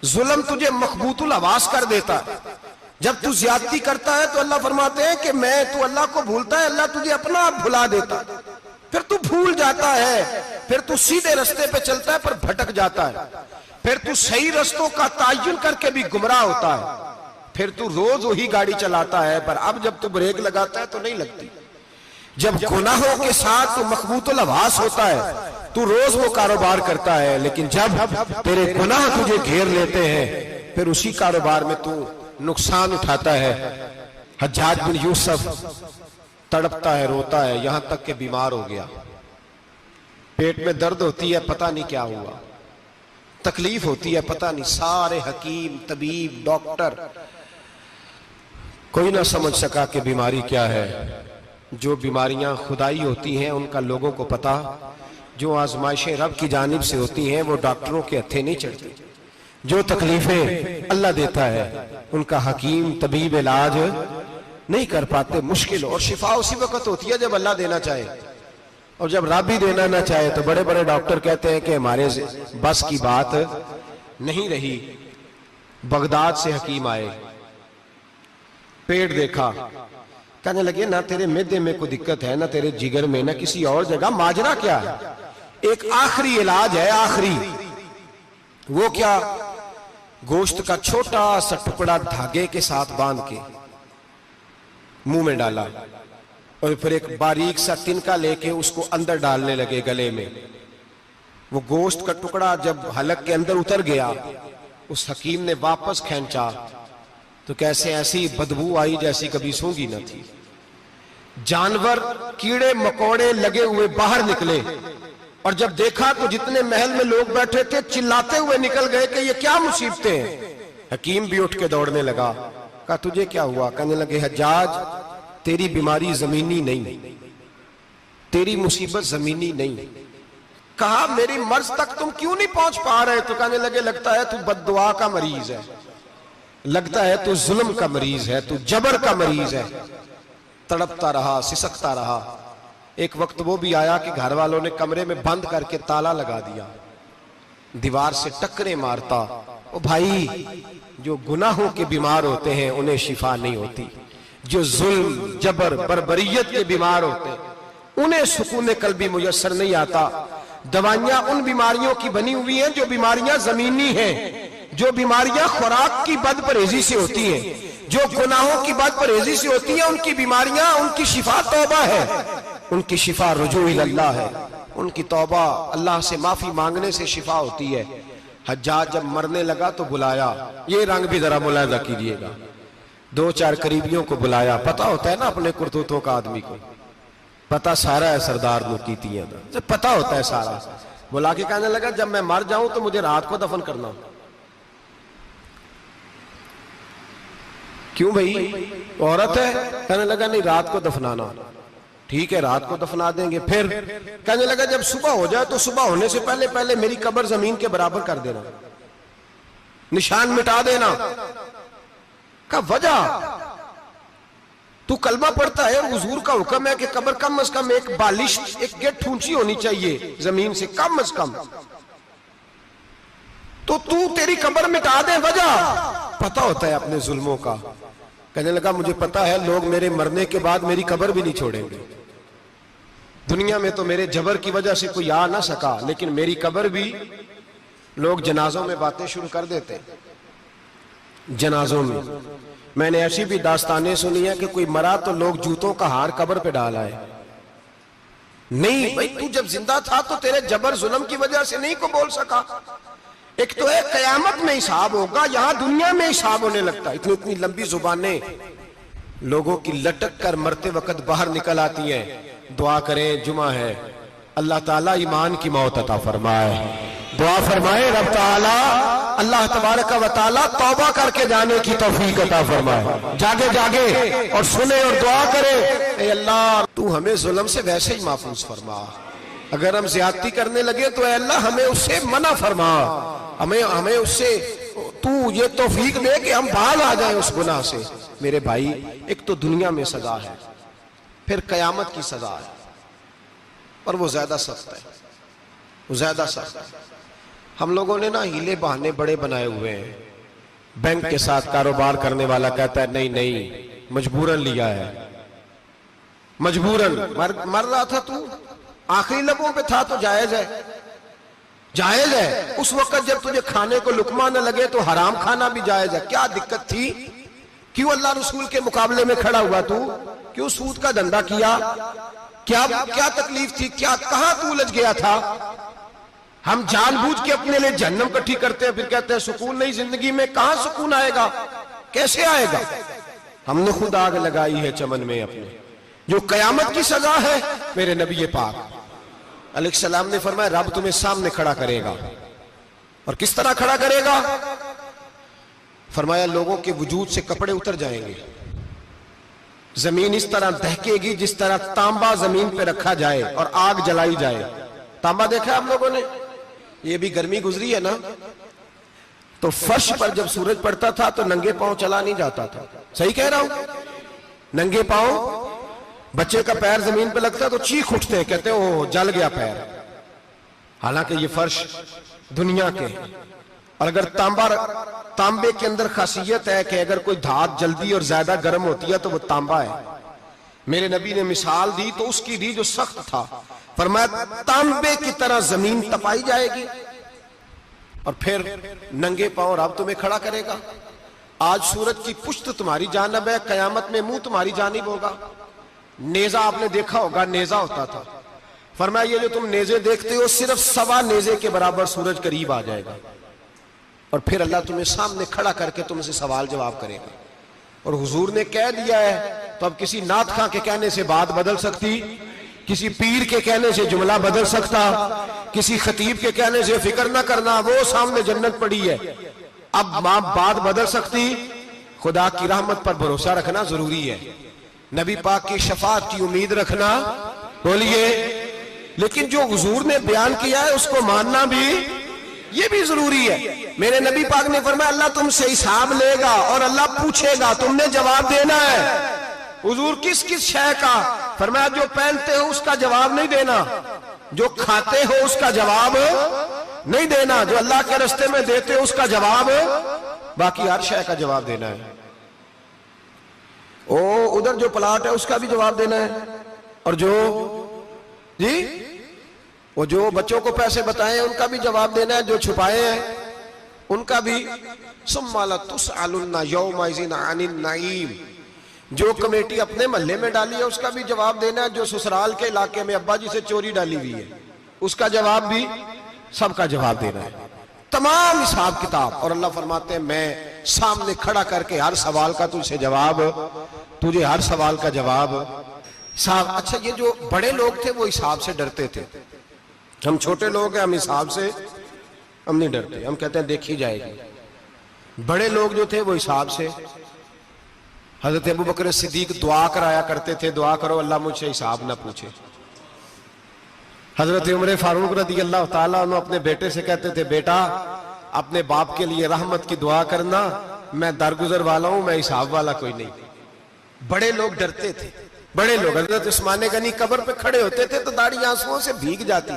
ظلم تجھے مخبوط الحواس کر دیتا ہے۔ جب تو زیادتی کرتا ہے تو اللہ فرماتے ہیں کہ تو اللہ کو بھولتا ہے، اللہ تجھے اپنا آپ بھلا دیتا ہے، پھر تو بھول جاتا ہے، پھر تو سیدھے رستے پہ چلتا ہے پر بھٹک جاتا ہے، پھر تو صحیح رستوں کا تعین کر کے بھی گمراہ ہوتا ہے، پھر تو روز وہی گاڑی چلاتا ہے پر اب جب تو بریک لگاتا ہے تو نہیں لگتی۔ جب گناہوں کے ساتھ تو مخبوط الحواس ہوتا ہے تو روز وہ کاروبار کرتا ہے، لیکن جب تیرے گناہ تجھے گھیر لیتے ہیں پھر اسی کاروبار میں تو نقصان اٹھاتا ہے۔ حجاج بن یوسف تڑپتا ہے، روتا ہے، یہاں تک کہ بیمار ہو گیا، پیٹ میں درد ہوتی ہے، پتہ نہیں کیا ہوا، تکلیف ہوتی ہے، پتہ نہیں، سارے حکیم، طبیب، ڈاکٹر، کوئی نہ سمجھ سکا کہ بیماری کیا ہے۔ جو بیماریاں خدائی ہوتی ہیں ان کا لوگوں کو پتا، جو آزمائشیں رب کی جانب سے ہوتی ہیں وہ ڈاکٹروں کے ہتھے نہیں چڑھتی، جو تکلیفیں اللہ دیتا ہے ان کا حکیم طبیب علاج نہیں کر پاتے، مشکل، اور شفا اسی وقت ہوتی ہے جب اللہ دینا چاہے، اور جب رب ہی دینا نہ چاہے تو بڑے بڑے ڈاکٹر کہتے ہیں کہ ہمارے بس کی بات نہیں رہی۔ بغداد سے حکیم آئے، پیٹ دیکھا، کہنے لگے نہ تیرے معدے میں کوئی دقت ہے، نہ تیرے جگر میں، نہ کسی اور جگہ، ماجرا کیا ہے؟ ایک آخری علاج ہے، آخری، وہ کیا؟ گوشت کا چھوٹا سا ٹکڑا دھاگے کے ساتھ باندھ کے منہ میں ڈالا اور پھر ایک باریک سا تنکا لے کے اس کو اندر ڈالنے لگے گلے میں۔ وہ گوشت کا ٹکڑا جب حلق کے اندر اتر گیا، اس حکیم نے واپس کھینچا تو کیسے ایسی بدبو آئی جیسی کبھی سونگی نہ تھی، جانور، کیڑے مکوڑے لگے ہوئے باہر نکلے، اور جب دیکھا تو جتنے محل میں لوگ بیٹھے تھے چلاتے ہوئے نکل گئے کہ یہ کیا مصیبتیں ہیں۔ حکیم بھی اٹھ کے دوڑنے لگا، کہا تجھے کیا ہوا؟ کہنے لگے حجاج تیری بیماری زمینی نہیں، تیری مصیبت زمینی نہیں۔ کہا میری مرض تک تم کیوں نہیں پہنچ پا رہے؟ تو کہنے لگے لگتا ہے تو بد دعا کا مریض ہے، لگتا ہے تو ظلم کا مریض ہے، تو جبر کا مریض ہے۔ تڑپتا رہا، سسکتا رہا۔ ایک وقت وہ بھی آیا کہ گھر والوں نے کمرے میں بند کر کے تالا لگا دیا، دیوار سے ٹکرے مارتا۔ او بھائی، جو گناہوں کے بیمار ہوتے ہیں انہیں شفا نہیں ہوتی، جو ظلم، جبر، بربریت کے بیمار ہوتے ہیں انہیں سکون قلبی میسر نہیں آتا۔ دوائیاں ان بیماریوں کی بنی ہوئی ہیں جو بیماریاں زمینی ہیں، جو بیماریاں خوراک کی بد پرہیزی سے ہوتی ہیں، جو گناہوں کی بد پرہیزی سے ہوتی ہیں، ان کی بیماریاں، ان کی شفا توبہ ہے، ان کی شفا رجوع اللہ ہے، ان کی توبہ، اللہ سے معافی مانگنے سے شفا ہوتی ہے۔ حجاج جب مرنے لگا تو بلایا، یہ رنگ بھی ذرا ملاحظہ کیجئے گا، دو چار قریبیوں کو بلایا، پتہ ہوتا ہے نا اپنے کرتوتوں کا آدمی کو، پتہ سارا ہے سردار نوکیتیاں دا، پتہ ہوتا ہے سارا۔ بلا کے کہنے لگا جب میں مر جاؤں تو مجھے رات کو دفن کرنا۔ کیوں بھائی، عورت ہے؟ کہنے لگا نہیں، رات کو دفنانا۔ ٹھیک ہے، رات کو دفنا دیں گے۔ پھر کہنے لگا جب صبح ہو جائے تو صبح ہونے سے پہلے پہلے میری قبر زمین کے برابر کر دینا، نشان مٹا دینا۔ کہا وجہ؟ تو کلمہ پڑھتا ہے، حضور کا حکم ہے کہ قبر کم از کم ایک بالش، ایک گٹ اونچی ہونی چاہیے زمین سے، کم از کم، تو تیری قبر مٹا دے، وجہ؟ پتہ ہوتا ہے اپنے ظلموں کا۔ کہنے لگا مجھے پتا ہے لوگ میرے مرنے کے بعد میری قبر بھی نہیں چھوڑیں گے. دنیا میں تو میرے جبر کی وجہ سے کوئی آ نہ سکا، لیکن میری قبر بھی لوگ جنازوں میں باتیں شروع کر دیتے. جنازوں میں نے ایسی بھی داستانیں سنی ہیں کہ کوئی مرا تو لوگ جوتوں کا ہار قبر پہ ڈال آئے. نہیں بھائی، تو جب زندہ تھا تو تیرے جبر ظلم کی وجہ سے نہیں کو بول سکا. ایک تو ہے قیامت میں حساب ہوگا، یہاں دنیا میں حساب ہونے لگتا. اتنی لمبی زبانیں لوگوں کی لٹک کر مرتے وقت باہر نکل آتی ہیں. دعا کریں، جمعہ ہے، اللہ تعالیٰ ایمان کی موت عطا فرمائے. دعا فرمائے رب تعالیٰ اللہ تبارک و تعالیٰ توبہ کر کے جانے کی توفیق عطا فرمائے. جاگے جاگے اور سنے اور دعا کرے، اے اللہ تو ہمیں ظلم سے ویسے ہی محفوظ فرما. اگر ہم زیادتی کرنے لگے تو اے اللہ ہمیں اس سے منع فرما. ہمیں اس سے تو یہ توفیق دے کہ ہم باز آ جائیں اس گناہ سے. میرے بھائی، ایک تو دنیا میں سزا ہے، پھر قیامت کی سزا ہے، اور وہ زیادہ سخت ہے. وہ زیادہ سخت ہے. ہم لوگوں نے نا ہیلے بہانے بڑے بنائے ہوئے ہیں. بینک کے ساتھ کاروبار کرنے والا کہتا ہے نہیں مجبوراً لیا ہے. مجبوراً مر رہا تھا تو آخری لبوں پہ تھا تو جائز ہے. جائز ہے. اس وقت جب تجھے کھانے کو لقمہ نہ لگے تو حرام کھانا بھی جائز ہے. کیا دقت تھی؟ کیوں اللہ رسول کے مقابلے میں کھڑا ہوا تو؟ کیوں سود کا دھندا کیا؟ کیا تکلیف تھی؟ کہاں تو الجھ گیا تھا؟ ہم جان بوجھ کے اپنے لیے جہنم کٹھی کرتے ہیں، پھر کہتے ہیں سکون نہیں زندگی میں. کہاں سکون آئے گا؟ کیسے آئے گا؟ ہم نے خود آگ لگائی ہے چمن میں اپنے. جو قیامت کی سزا ہے، میرے نبی پاک علیہ السلام نے فرمایا رب تمہیں سامنے کھڑا کرے گا. اور کس طرح کھڑا کرے گا؟ فرمایا لوگوں کے وجود سے کپڑے اتر جائیں گے. زمین اس طرح دہکے گی جس طرح تانبا زمین پہ رکھا جائے اور آگ جلائی جائے. تانبا دیکھا آپ لوگوں نے؟ یہ بھی گرمی گزری ہے نا، تو فرش پر جب سورج پڑتا تھا تو ننگے پاؤں چلا نہیں جاتا تھا. صحیح کہہ رہا ہوں؟ ننگے پاؤں، بچے کا پیر زمین پہ لگتا تو چیخ اٹھتے ہیں، کہتے ہیں اوہ جل گیا پیر. حالانکہ یہ فرش دنیا کے. اور اگر تانبے کے اندر خاصیت ہے کہ اگر کوئی دھات جلدی اور زیادہ گرم ہوتی ہے تو وہ تانبا ہے. میرے نبی نے مثال دی تو اس کی دی جو سخت تھا. فرمایا تانبے کی طرح زمین تپائی جائے گی اور پھر ننگے پاؤں رب تمہیں کھڑا کرے گا. آج سورج کی پشت تمہاری جانب ہے، قیامت میں منہ تمہاری جانب ہوگا. نیزہ آپ نے دیکھا ہوگا، نیزہ ہوتا تھا. فرمایا یہ جو تم نیزے دیکھتے ہو صرف 1.25 نیزے کے برابر سورج قریب آ جائے گا، اور پھر اللہ تمہیں سامنے کھڑا کر کے تم سے سوال جواب کرے گا. اور حضور نے کہہ دیا ہے تو اب کسی نعت خواں کے کہنے سے بات بدل سکتی، کسی پیر کے کہنے سے جملہ بدل سکتا، کسی خطیب کے کہنے سے فکر نہ کرنا وہ سامنے جنت پڑی ہے، اب بات بدل سکتی؟ خدا کی رحمت پر بھروسہ رکھنا ضروری ہے، نبی پاک کی شفاعت کی امید رکھنا. بولیے. لیکن جو حضور نے بیان کیا ہے اس کو ماننا بھی یہ بھی ضروری ہے. میرے نبی پاک نے فرمایا اللہ تم سے حساب لے گا اور اللہ پوچھے گا، تم نے جواب دینا ہے. حضور کس شے کا؟ فرمایا جو پہنتے ہو اس کا جواب نہیں دینا، جو کھاتے ہو اس کا جواب نہیں دینا، جو اللہ کے راستے میں دیتے ہو اس کا جواب، باقی ہر شے کا جواب دینا ہے. ادھر جو پلاٹ ہے اس کا بھی جواب دینا ہے، اور وہ جو بچوں کو پیسے بتائے ان کا بھی جواب دینا ہے، جو چھپائے ہیں ان کا بھی. ثم لتسألن یومئذ عن النعیم. جو کمیٹی اپنے محلے میں ڈالی ہے اس کا بھی جواب دینا ہے، جو سسرال کے علاقے میں ابا جی سے چوری ڈالی ہوئی ہے اس کا جواب بھی، سب کا جواب دینا ہے. تمام حساب کتاب. اور اللہ فرماتے ہیں میں سامنے کھڑا کر کے ہر سوال کا تجھے ہر سوال کا جواب. اچھا یہ جو بڑے لوگ تھے وہ حساب سے ڈرتے تھے، ہم چھوٹے لوگ ہیں ہم حساب سے ہم نہیں ڈرتے، ہم کہتے ہیں دیکھی جائے گی. بڑے لوگ جو تھے وہ حساب سے. حضرت ابوبکر صدیق دعا کرایا کرتے تھے، دعا کرو اللہ مجھ سے حساب نہ پوچھے. حضرت عمر فاروق رضی اللہ تعالیٰ عنہ اپنے بیٹے سے کہتے تھے بیٹا اپنے باپ کے لیے رحمت کی دعا کرنا، میں درگزر والا ہوں، میں حساب والا کوئی نہیں. بڑے لوگ ڈرتے تھے. بڑے لوگ حضرت عثمان غنی قبر پہ کھڑے ہوتے تھے تو داڑھی آنسوؤں سے بھیگ جاتی.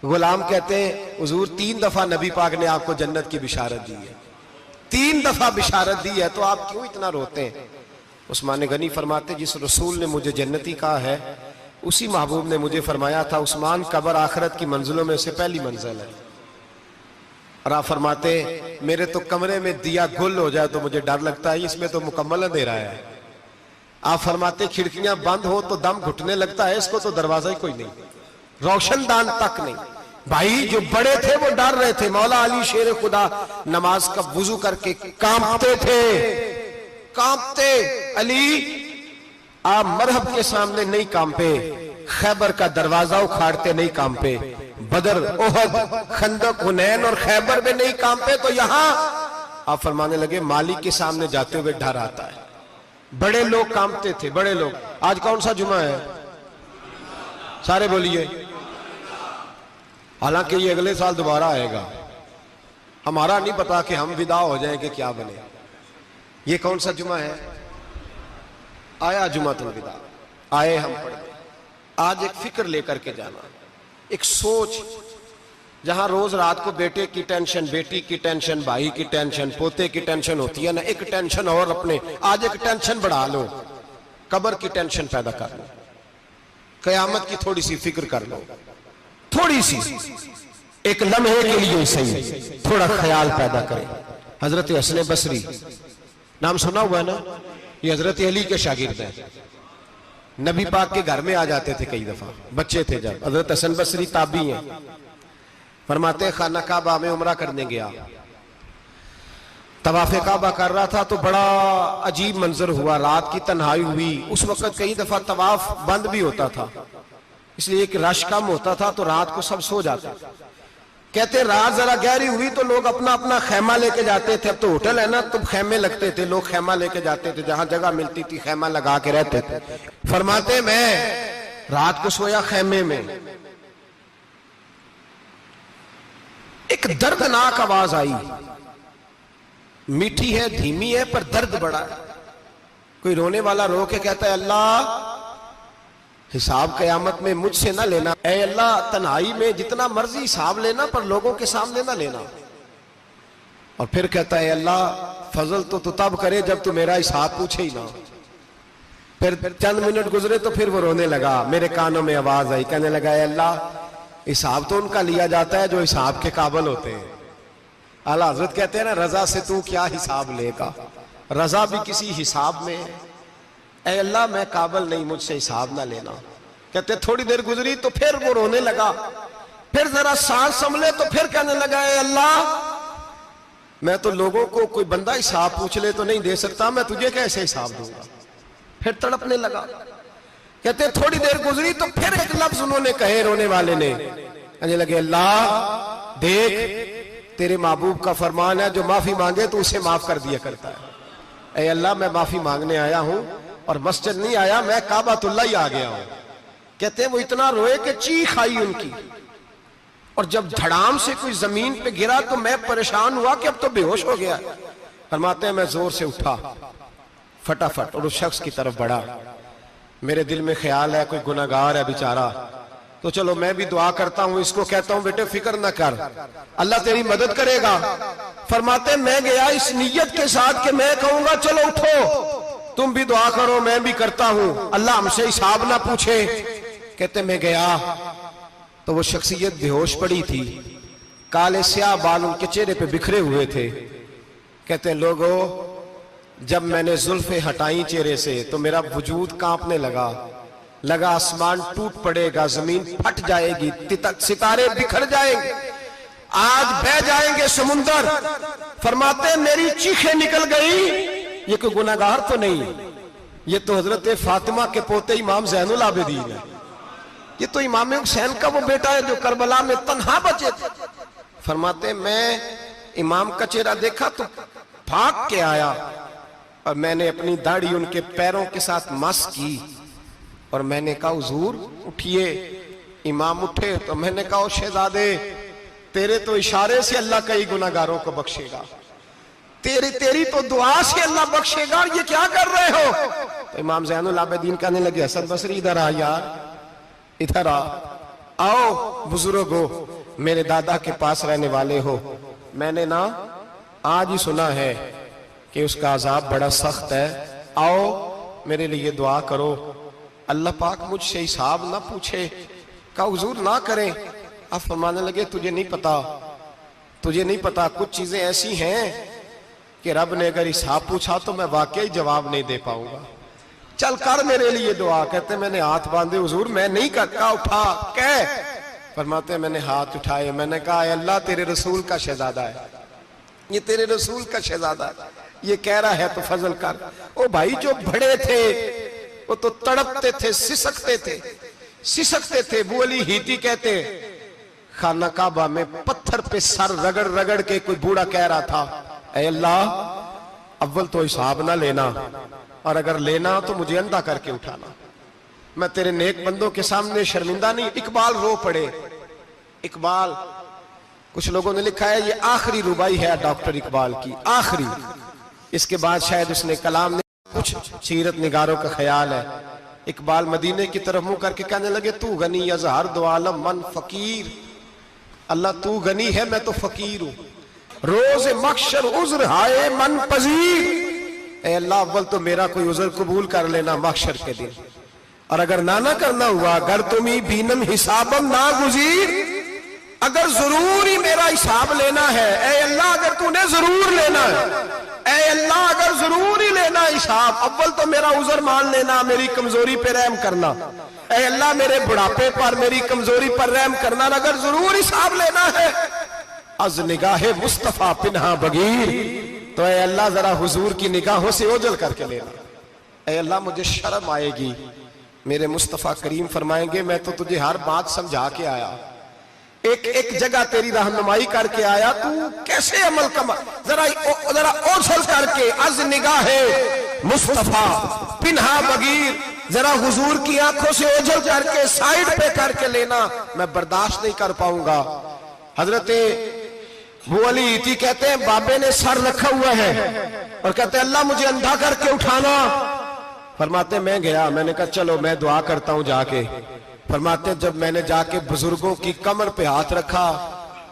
غلام کہتے ہیں حضور 3 دفعہ نبی پاک نے آپ کو جنت کی بشارت دی ہے، 3 دفعہ بشارت دی ہے، تو آپ کیوں اتنا روتے ہیں؟ عثمان غنی فرماتے جس رسول نے مجھے جنتی کہا ہے اسی محبوب نے مجھے فرمایا تھا عثمان قبر آخرت کی منزلوں میں سے پہلی منزل ہے. اور آپ فرماتے میرے تو کمرے میں دیا گل ہو جائے تو مجھے ڈر لگتا ہے، اس میں تو مکمل اندھیرا ہے. آپ فرماتے کھڑکیاں بند ہو تو دم گھٹنے لگتا ہے، اس کو تو دروازہ ہی کوئی نہیں، روشن دان تک نہیں. بھائی جو بڑے تھے وہ ڈر رہے تھے. مولا علی شیر خدا نماز کا وضو کر کے کانپتے تھے، کانپتے. علی آپ مرحب کے سامنے نہیں کانپے، خیبر کا دروازہ اکھاڑتے نہیں کانپے، بدر احد خندق حنین اور خیبر میں نہیں کانپے، تو یہاں آپ فرمانے لگے مالک کے سامنے جاتے ہوئے ڈر آتا ہے. بڑے لوگ کانپتے تھے، بڑے لوگ. آج کون سا جمعہ ہے؟ سارے بولیے. حالانکہ یہ اگلے سال دوبارہ آئے گا، ہمارا نہیں پتا کہ ہم ودا ہو جائیں کہ کیا بنے. یہ کون سا جمعہ ہے؟ آیا جمعۃ الوداع، آئے ہم پڑھ گئے. آج ایک فکر لے کر کے جانا، ایک سوچ. جہاں روز رات کو بیٹے کی ٹینشن، بیٹی کی ٹینشن، بھائی کی ٹینشن، پوتے کی ٹینشن ہوتی ہے نا، ایک ٹینشن اور اپنے آج ایک ٹینشن بڑھا لو، قبر کی ٹینشن پیدا کر لو، قیامت کی تھوڑی سی فکر کر لو، تھوڑی سی ایک لمحے کے لیے صحیح تھوڑا خیال پیدا کرے. حضرت حسن بصری نام سنا ہوا ہے نا، یہ حضرت علی کے شاگرد ہیں. نبی پاک کے گھر میں آ جاتے تھے کئی دفعہ، بچے تھے جب. حضرت حسن بصری تابعی ہیں. فرماتے خانہ کعبہ میں عمرہ کرنے گیا، طواف کعبہ کر رہا تھا تو بڑا عجیب منظر ہوا. رات کی تنہائی ہوئی. اس وقت کئی دفعہ طواف بند بھی ہوتا تھا، اس لیے کہ رش کم ہوتا تھا تو رات کو سب سو جاتے. کہتے رات ذرا گہری ہوئی تو لوگ اپنا اپنا خیمہ لے کے جاتے تھے. اب تو ہوٹل ہے نا تو خیمے لگتے تھے، لوگ خیمہ لے کے جاتے تھے، جہاں جگہ ملتی تھی خیمہ لگا کے رہتے تھے. فرماتے میں رات کو سویا خیمے میں، ایک دردناک آواز آئی. میٹھی ہے، دھیمی ہے، پر درد بڑا ہے. کوئی رونے والا رو کے کہتا ہے اللہ حساب قیامت میں مجھ سے نہ لینا، اے اللہ تنہائی میں جتنا مرضی حساب لینا پر لوگوں کے سامنے نہ لینا. اور پھر کہتا ہے اللہ فضل تو تب کرے جب تو میرا حساب پوچھے ہی نہ. پھر چند منٹ گزرے تو پھر وہ رونے لگا. میرے کانوں میں آواز آئی، کہنے لگا اے اللہ حساب تو ان کا لیا جاتا ہے جو حساب کے قابل ہوتے ہیں. اعلیٰ حضرت کہتے ہیں نا رضا سے تو کیا حساب لے گا، رضا بھی کسی حساب میں ہے. اے اللہ میں قابل نہیں، مجھ سے حساب نہ لینا. کہتے تھوڑی دیر گزری تو پھر وہ رونے لگا. پھر ذرا سانس سنبھلے تو پھر کہنے لگا اے اللہ میں تو لوگوں کو کوئی بندہ حساب پوچھ لے تو نہیں دے سکتا، میں تجھے کیسے حساب دوں گا. پھر تڑپنے لگا. کہتے تھوڑی دیر گزری تو پھر ایک لفظ انہوں نے کہے رونے والے نے، کہنے لگے اللہ دیکھ تیرے محبوب کا فرمان ہے جو معافی مانگے تو اسے معاف کر دیا کرتا ہے. اے اللہ میں معافی مانگنے آیا ہوں اور مسجد نہیں آیا، میں کعبۃ اللہ ہی آ گیا ہوں. کہتے ہیں وہ اتنا روئے کہ چیخ آئی ان کی. اور جب دھڑام سے کوئی زمین پہ گرا تو میں پریشان ہوا کہ اب تو بے ہوش ہو گیا. فرماتے ہیں میں زور سے اٹھا فٹافٹ اور اس شخص کی طرف بڑھا. میرے دل میں خیال ہے کوئی گناہگار ہے بیچارہ، تو چلو میں بھی دعا کرتا ہوں. اس کو کہتا ہوں بیٹے فکر نہ کر، اللہ تیری مدد کرے گا. فرماتے میں گیا اس نیت کے ساتھ کہ میں کہوں گا چلو اٹھو تم بھی دعا کرو، میں بھی کرتا ہوں، اللہ ہم سے حساب نہ پوچھے. کہتے میں گیا تو وہ شخصیت بے ہوش پڑی تھی، کالے سیاہ بال ان کے چہرے پہ بکھرے ہوئے تھے. کہتے ہیں لوگوں جب میں نے زلفیں ہٹائیں چہرے سے تو میرا وجود کانپنے لگا آسمان ٹوٹ پڑے گا، زمین پھٹ جائے گی، ستارے بکھر جائیں گے، آج بہہ جائیں گے سمندر. فرماتے ہیں میری چیخیں نکل گئی. یہ کوئی گناہگار تو نہیں، یہ تو حضرت فاطمہ کے پوتے امام زین العابدین ہے. یہ تو امام حسین کا وہ بیٹا ہے جو کربلا میں تنہا بچے تھے. فرماتے میں امام کا چہرہ دیکھا تو بھاگ کے آیا اور میں نے اپنی داڑھی ان کے پیروں کے ساتھ مس کی اور میں نے کہا حضور اٹھئے. امام اٹھے تو میں نے کہا شہزادے تیرے تو اشارے سے اللہ کئی گناہگاروں کو بخشے گا، تیری تو دعا سے اللہ بخشے گا، یہ کیا کر رہے ہو؟ تو امام زین العابدین کہنے لگے حسن بصری ادھر آ یار، ادھر آؤ بزرگو، میرے دادا کے پاس رہنے والے ہو. میں نے آج ہی سنا ہے کہ اس کا عذاب بڑا سخت ہے. آؤ میرے لیے دعا کرو، اللہ پاک مجھ سے حساب نہ پوچھے۔ کہا حضور نہ کریں۔ اب فرمانے لگے تجھے نہیں پتا کچھ چیزیں ایسی ہیں کہ رب نے اگر حساب پوچھا تو میں واقعی جواب نہیں دے پاؤں گا، چل کر میرے لیے دعا۔ کہتے میں نے ہاتھ باندھے، حضور میں نہیں کرتا، اٹھا کہہ۔ فرماتے میں نے ہاتھ اٹھائے، میں نے کہا اے اللہ تیرے رسول کا شہزادہ ہے، یہ تیرے رسول کا شہزادہ ہے، یہ کہہ رہا ہے تو فضل کر۔ او بھائی جو بڑے تھے وہ تو تڑپتے تھے، سسکتے تھے۔ ابو علی ہیتی کہتے خانہ کعبہ میں پتھر پہ سر رگڑ رگڑ کے کوئی بوڑھا کہہ رہا تھا اے اللہ اول تو حساب نہ لینا، اور اگر لینا تو مجھے اندھا کر کے اٹھانا، میں تیرے نیک بندوں کے سامنے شرمندہ نہیں۔ اقبال رو پڑے۔ اقبال کچھ لوگوں نے لکھا ہے یہ آخری ربائی ہے ڈاکٹر اقبال کی، آخری، اس کے بعد شاید اس نے کلام نے کچھ سیرت نگاروں کا خیال ہے۔ اقبال مدینے کی طرف منہ کر کے کہنے لگے تو غنی از ہر دو عالم من فقیر، اللہ تو غنی ہے میں تو فقیر ہوں، روز محشر عذر ہائے من پذیر، اے اللہ اول تو میرا کوئی عذر قبول کر لینا محشر کے دن، اور اگر نہ کرنا ہوا اگر تمہیں بینم حسابم نہ گزیر، اگر ضرور ہی میرا حساب لینا ہے، اے اللہ اگر تو نے ضرور لینا ہے، اے اللہ اگر ضرور ہی لینا حساب، اول تو میرا عذر مان لینا، میری کمزوری پہ رحم کرنا، اے اللہ میرے بڑھاپے پر میری کمزوری پر رحم کرنا، اگر ضرور حساب لینا ہے از نگاہ مصطفیٰ پنہا بغیر، تو اے اللہ ذرا حضور کی نگاہوں سے اوجھل کر کے لینا، اے اللہ مجھے شرم آئے گی۔ میرے مصطفیٰ کریم فرمائیں گے میں تو تجھے ہر بات سمجھا کے آیا، ایک جگہ تیری رہنمائی کر کے آیا، تو کیسے عمل ذرا اوجھل کر کے از نگاہ مصطفیٰ پنہا بغیر، ذرا حضور کی آنکھوں سے اوجھل کر کے سائیڈ پہ کر کے لینا، میں برداشت نہیں کر پاؤں گا۔ حضرت ابو علی ہیتی کہتے ہیں بابے نے سر رکھا ہوا ہے اور کہتے ہیں اللہ مجھے اندھا کر کے اٹھانا۔ فرماتے میں گیا، میں نے کہا چلو میں دعا کرتا ہوں جا کے۔ فرماتے جب میں نے جا کے بزرگوں کی کمر پہ ہاتھ رکھا،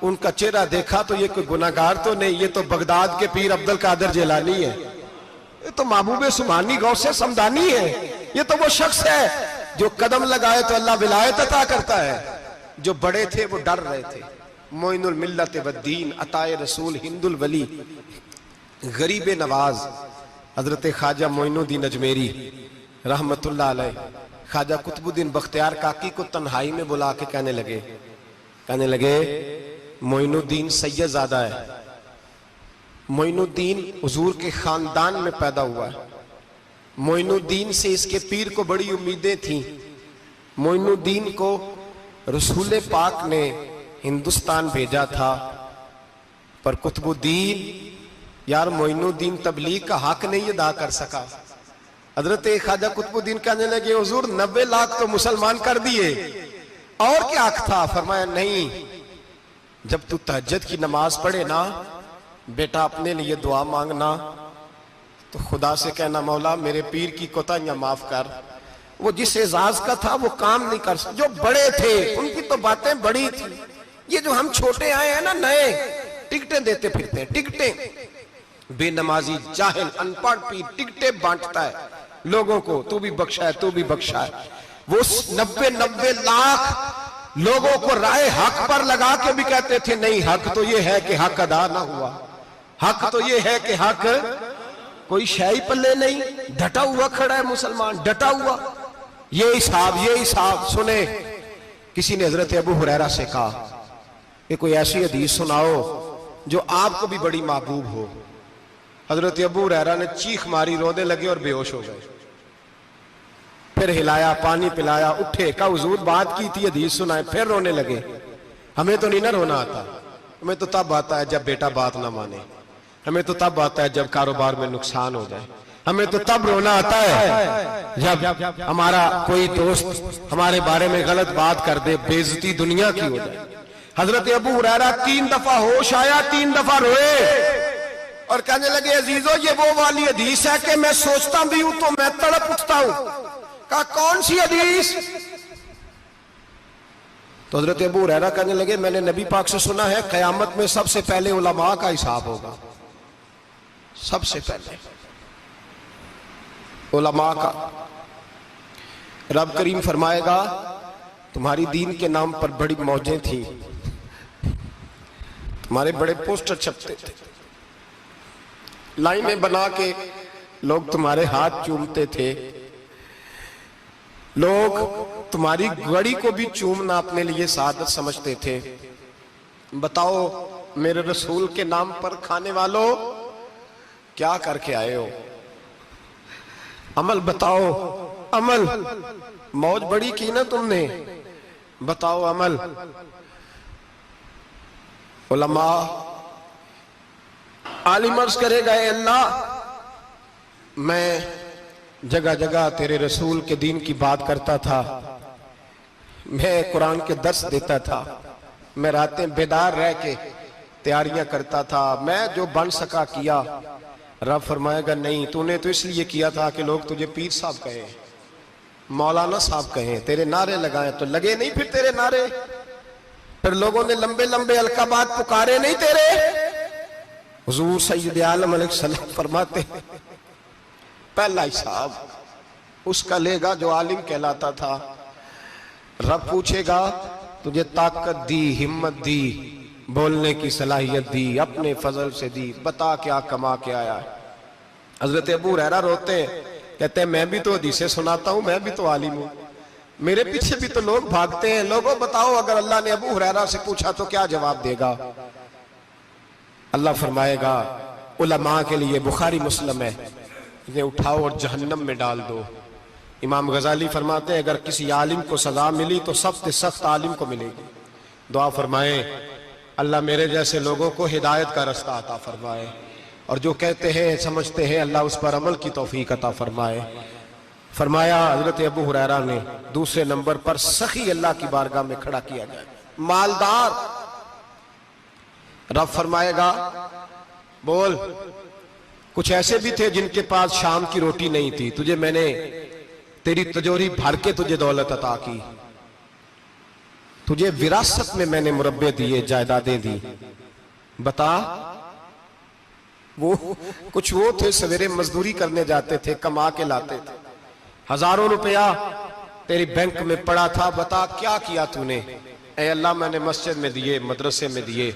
ان کا چہرہ دیکھا تو یہ کوئی گناہگار تو نہیں، یہ تو بغداد کے پیر عبد القادر جیلانی ہے، یہ تو محبوب سبحانی غوث سمدانی ہے، یہ تو وہ شخص ہے جو قدم لگائے تو اللہ ولایت عطا کرتا ہے۔ جو بڑے تھے وہ ڈر رہے تھے۔ معین الملت والدین، عطائے رسول، ہند الولی، غریب نواز حضرت خواجہ معین الدین اجمیری رحمت اللہ علیہ، خواجہ قطب الدین بختیار کاکی کو تنہائی میں بلا کے کہنے لگے معین الدین سید زادہ ہے، معین الدین حضور کے خاندان میں پیدا ہوا ہے، معین الدین سے اس کے پیر کو بڑی امیدیں تھیں، معین الدین کو رسول پاک نے ہندوستان بھیجا تھا، پر قطب الدین یار معین الدین تبلیغ کا حق نہیں ادا کر سکا۔ حضرت خواجہ قطب الدین کہنے لگے حضور 90 لاکھ تو مسلمان کر دیے، اور کیا حق تھا؟ فرمایا نہیں، جب تو تہجد کی نماز پڑھے نا بیٹا اپنے لیے دعا مانگنا تو خدا سے کہنا مولا میرے پیر کی کوتاہیاں معاف کر، وہ جس اعزاز کا تھا وہ کام نہیں کر سکتا، جو بڑے تھے ان کی تو باتیں بڑی تھی، یہ جو ہم چھوٹے آئے ہیں نا نئے، ٹکٹیں دیتے پھرتے ہیں، ٹکٹیں، بے نمازی جاہل ان پڑھ پیر ٹکٹیں بانٹتا ہے لوگوں کو، تو بھی بخشا ہے تو بھی بخشا ہے۔ وہ 90 لاکھ لوگوں کو رائے حق پر لگا کے بھی کہتے تھے نہیں، حق تو یہ ہے کہ حق ادا نہ ہوا، حق تو یہ ہے کہ حق، کوئی شے پلے نہیں، ڈٹا ہوا کھڑا ہے مسلمان، ڈٹا ہوا۔ یہ حساب سنے۔ کسی نے حضرت ابو ہریرہ سے کہا کہ کوئی ایسی حدیث سناؤ جو آپ کو بھی بڑی محبوب ہو۔ حضرت ابو ہریرہ نے چیخ ماری، رونے لگے اور بے ہوش ہو گئے، پھر ہلایا، پانی پلایا، اٹھے، کہا حضور بات کی تھی حدیث سنائے، پھر رونے لگے۔ ہمیں تو نہیں نہ رونا آتا، ہمیں تو تب آتا ہے جب بیٹا بات نہ مانے، ہمیں تو تب آتا ہے جب کاروبار میں نقصان ہو جائے، ہمیں تو تب رونا آتا ہے جب ہمارا کوئی دوست ہمارے بارے میں غلط بات کر دے، بے عزتی دنیا کی ہو جائے۔ حضرت ابو ہریرہ 3 دفعہ ہوش آیا، 3 دفعہ روئے اور کہنے لگے عزیزو یہ وہ والی حدیث ہے کہ میں سوچتا بھی ہوں تو میں تڑپ اٹھتا ہوں۔ کہا کون سی حدیث؟ تو حضرت ابو ہریرہ کہنے لگے میں نے نبی پاک سے سنا ہے قیامت میں سب سے پہلے علماء کا حساب ہوگا، سب سے پہلے۔ علماء کا۔ رب کریم فرمائے گا تمہاری دین کے نام پر بڑی موجیں تھیں، تمہارے بڑے پوسٹر چھپتے تھے، لائنیں بنا کے لوگ تمہارے ہاتھ چومتے تھے، لوگ تمہاری گڑی کو بھی چومنا اپنے لیے سعادت سمجھتے تھے۔ بتاؤ میرے رسول کے نام پر کھانے والوں کیا کر کے آئے ہو؟ عمل بتاؤ، عمل۔ موج بڑی کی نا تم نے، بتاؤ عمل۔ علماء عالم عرض کرے گا اے اللہ میں جگہ جگہ تیرے رسول کے دین کی بات کرتا تھا، میں قرآن کے درس دیتا تھا، میں راتیں بیدار رہ کے تیاریاں کرتا تھا، میں جو بن سکا کیا۔ رب فرمائے گا نہیں، تو نے تو اس لیے کیا تھا کہ لوگ تجھے پیر صاحب کہیں، مولانا صاحب کہیں، تیرے نعرے لگائیں، تو لگے نہیں پھر تیرے نعرے؟ پھر لوگوں نے لمبے لمبے القابات پکارے نہیں تیرے؟ حضور سید عالم علیہ السلام فرماتے ہیں پہلا حساب اس کا لے گا جو عالم کہلاتا تھا۔ رب پوچھے گا تجھے طاقت دی، ہمت دی، بولنے کی صلاحیت دی، اپنے فضل سے دی، بتا کیا کما کے آیا ہے۔ حضرت ابو ہریرہ روتے ہیں، کہتے ہیں میں بھی تو حدیثیں سناتا ہوں، میں بھی تو عالم ہوں، میرے پیچھے بھی تو لوگ بھاگتے ہیں۔ لوگوں بتاؤ اگر اللہ نے ابو ہریرہ سے پوچھا تو کیا جواب دے گا؟ اللہ فرمائے گا علماء کے لیے بخاری مسلم ہے، انہیں اٹھاؤ اور جہنم میں ڈال دو۔ امام غزالی فرماتے ہیں اگر کسی عالم کو سزا ملی تو سخت سخت عالم کو ملے گی۔ دعا فرمائیں اللہ میرے جیسے لوگوں کو ہدایت کا رستہ عطا فرمائے، اور جو کہتے ہیں سمجھتے ہیں اللہ اس پر عمل کی توفیق عطا فرمائے۔ فرمایا حضرت ابو ہریرہ نے دوسرے نمبر پر سخی اللہ کی بارگاہ میں کھڑا کیا جائے، مالدار۔ رب فرمائے گا بول، کچھ ایسے بھی تھے جن کے پاس شام کی روٹی نہیں تھی، تجھے میں نے تیری تجوری بھر کے تجھے دولت عطا کی، تجھے وراثت میں نے مربے دیے، جائیدادیں دی، بتا۔ وہ کچھ وہ تھے سویرے مزدوری کرنے جاتے تھے، کما کے لاتے تھے، ہزاروں روپیہ تیری بینک میں پڑا تھا، بتا کیا کیا تو نے؟ اے اللہ میں نے مسجد میں دیے، مدرسے میں دیے،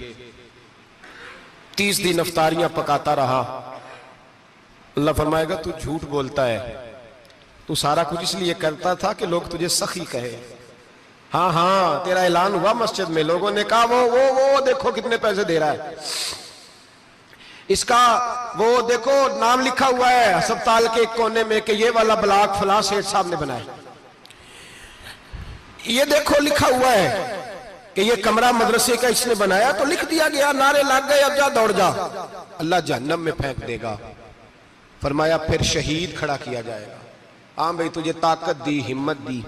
30 دن افطاریاں پکاتا رہا۔ اللہ فرمائے گا تو جھوٹ بولتا ہے، تو سارا کچھ اس لیے کرتا تھا کہ لوگ تجھے سخی کہے۔ ہاں ہاں تیرا اعلان ہوا مسجد میں، لوگوں نے کہا وہ دیکھو کتنے پیسے دے رہا ہے، اس کا وہ دیکھو نام لکھا ہوا ہے ہسپتال کے ایک کونے میں کہ یہ والا بلاک فلاں سیٹھ صاحب نے بنایا، یہ دیکھو لکھا ہوا ہے کہ یہ کمرہ مدرسے کا اس نے بنایا، تو لکھ دیا گیا، نعرے لگ گئے، اب جا دوڑ جا۔ اللہ جہنم میں پھینک دے گا۔ فرمایا پھر شہید کھڑا کیا جائے گا۔ ہاں بھئی تجھے طاقت دی، ہمت دی،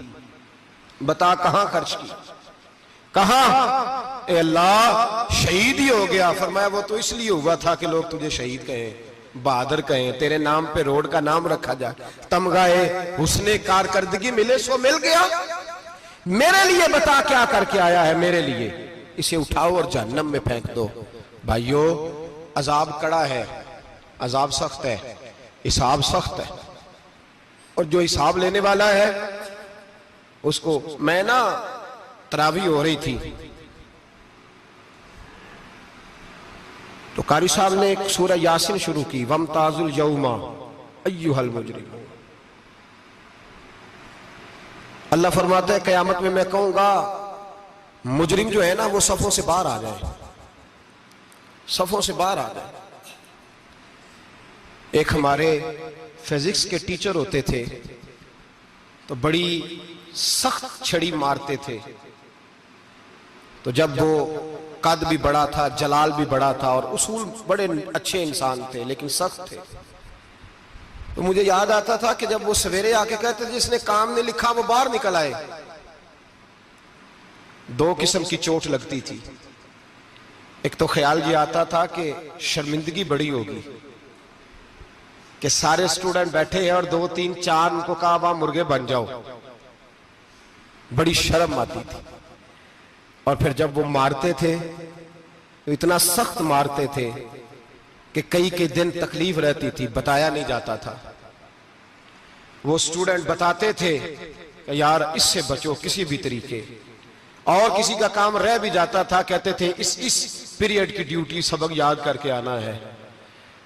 بتا کہاں خرچ کی، کہاں؟ اے اللہ شہید ہی ہو گیا۔ فرمایا وہ تو اس لیے ہوا تھا کہ لوگ تجھے شہید کہیں، بہادر کہیں، تیرے نام پہ روڈ کا نام رکھا جائے، تمغہ حسن کارکردگی ملے، سو مل گیا۔ میرے لیے بتا کیا کر کے آیا ہے، میرے لیے، اسے اٹھاؤ اور جہنم میں پھینک دو۔ بھائیو عذاب کڑا ہے، عذاب سخت ہے، حساب سخت ہے، اور جو حساب لینے والا ہے اس کو میں نا تراویح ہو رہی تھی تو قاری صاحب نے ایک سورہ یاسین شروع کی، وَامْتَازُوا الْيَوْمَ أَيُّهَا الْمُجْرِمُونَ۔ اللہ فرماتا ہے قیامت میں کہوں گا مجرم جو ہے نا وہ صفوں سے باہر آ جائے، صفوں سے باہر آ جائے۔ ایک ہمارے فزکس کے ٹیچر ہوتے تھے تو بڑی سخت چھڑی مارتے تھے، تو جب وہ قد بھی بڑا تھا، جلال بھی بڑا تھا، اور اصول بڑے اچھے انسان تھے لیکن سخت تھے، تو مجھے یاد آتا تھا کہ جب وہ سویرے آ کے کہتے تھے جس نے کام نے لکھا وہ باہر نکل آئے۔ دو قسم کی چوٹ لگتی تھی، ایک تو خیال یہ آتا تھا کہ شرمندگی بڑی ہوگی کہ سارے اسٹوڈنٹ بیٹھے ہیں اور 2 3 4 ان کو کہا وہاں مرغے بن جاؤ، بڑی شرم آتی تھی۔ اور پھر جب وہ مارتے تھے تو اتنا سخت مارتے تھے کہ کئی دن تکلیف رہتی تھی، بتایا نہیں جاتا تھا۔ وہ اسٹوڈنٹ بتاتے تھے کہ یار اس سے بچو کسی بھی طریقے، اور کسی کا کام رہ بھی جاتا تھا کہتے تھے اس پیریڈ کی ڈیوٹی سبق یاد کر کے آنا ہے۔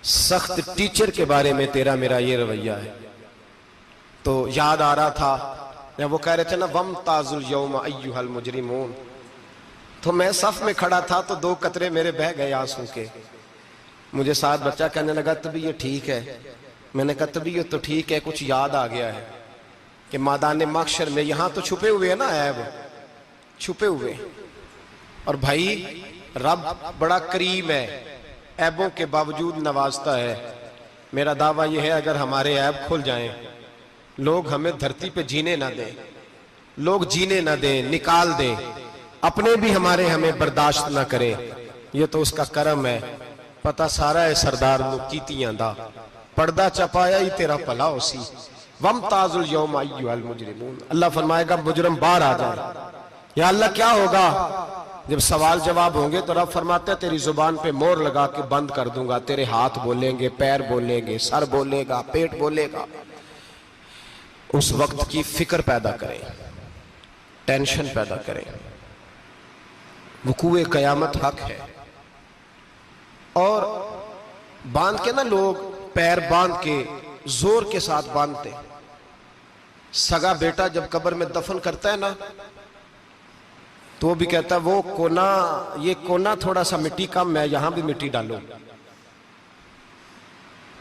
سخت ٹیچر کے بارے میں تیرا میرا یہ رویہ ہے۔ تو یاد آ رہا تھا جب وہ کہہ رہے تھے نا وَامْتَازُوا الْيَوْمَ أَيُّهَا الْمُجْرِمُونَ، تو میں صف میں کھڑا تھا تو 2 قطرے میرے بہہ گئے آنسوں کے۔ مجھے ساتھ بچہ کہنے لگا تبھی یہ ٹھیک ہے، میں نے کہا تبھی یہ تو ٹھیک ہے، کچھ یاد آ گیا ہے کہ میدان محشر میں یہاں تو چھپے ہوئے ہیں نا عیب، چھپے ہوئے، اور بھائی رب بڑا کریم ہے، عیبوں کے باوجود نوازتا ہے۔ میرا دعویٰ یہ ہے اگر ہمارے عیب کھل جائیں، لوگ ہمیں دھرتی پہ جینے نہ دیں، لوگ جینے نہ دیں، نکال دیں، اپنے بھی ہمیں برداشت نہ کریں، یہ تو اس کا کرم ہے۔ پتہ سارا ہے سردار نو کیتیاں دا، پردہ چپایا ہی تیرا پلا ہو سی۔ وَامْتَازُوا الْيَوْمَ أَيُّهَا الْمُجْرِمُونَ، اللہ فرمائے گا مجرم باہر آ جائے۔ یا اللہ کیا ہوگا؟ جب سوال جواب ہوں گے تو رب فرماتے ہیں تیری زبان پہ مور لگا کے بند کر دوں گا، تیرے ہاتھ بولیں گے، پیر بولیں گے، سر بولے گا، پیٹ بولے گا۔ اس وقت کی فکر پیدا کریں، ٹینشن پیدا کریں۔ وقوع قیامت حق ہے، اور باندھ کے نا لوگ پیر باندھ کے زور کے ساتھ باندھتے۔ سگا بیٹا جب قبر میں دفن کرتا ہے نا تو وہ بھی کہتا ہے وہ کونا، یہ کونا تھوڑا سا مٹی کم ہے، یہاں بھی مٹی ڈالو۔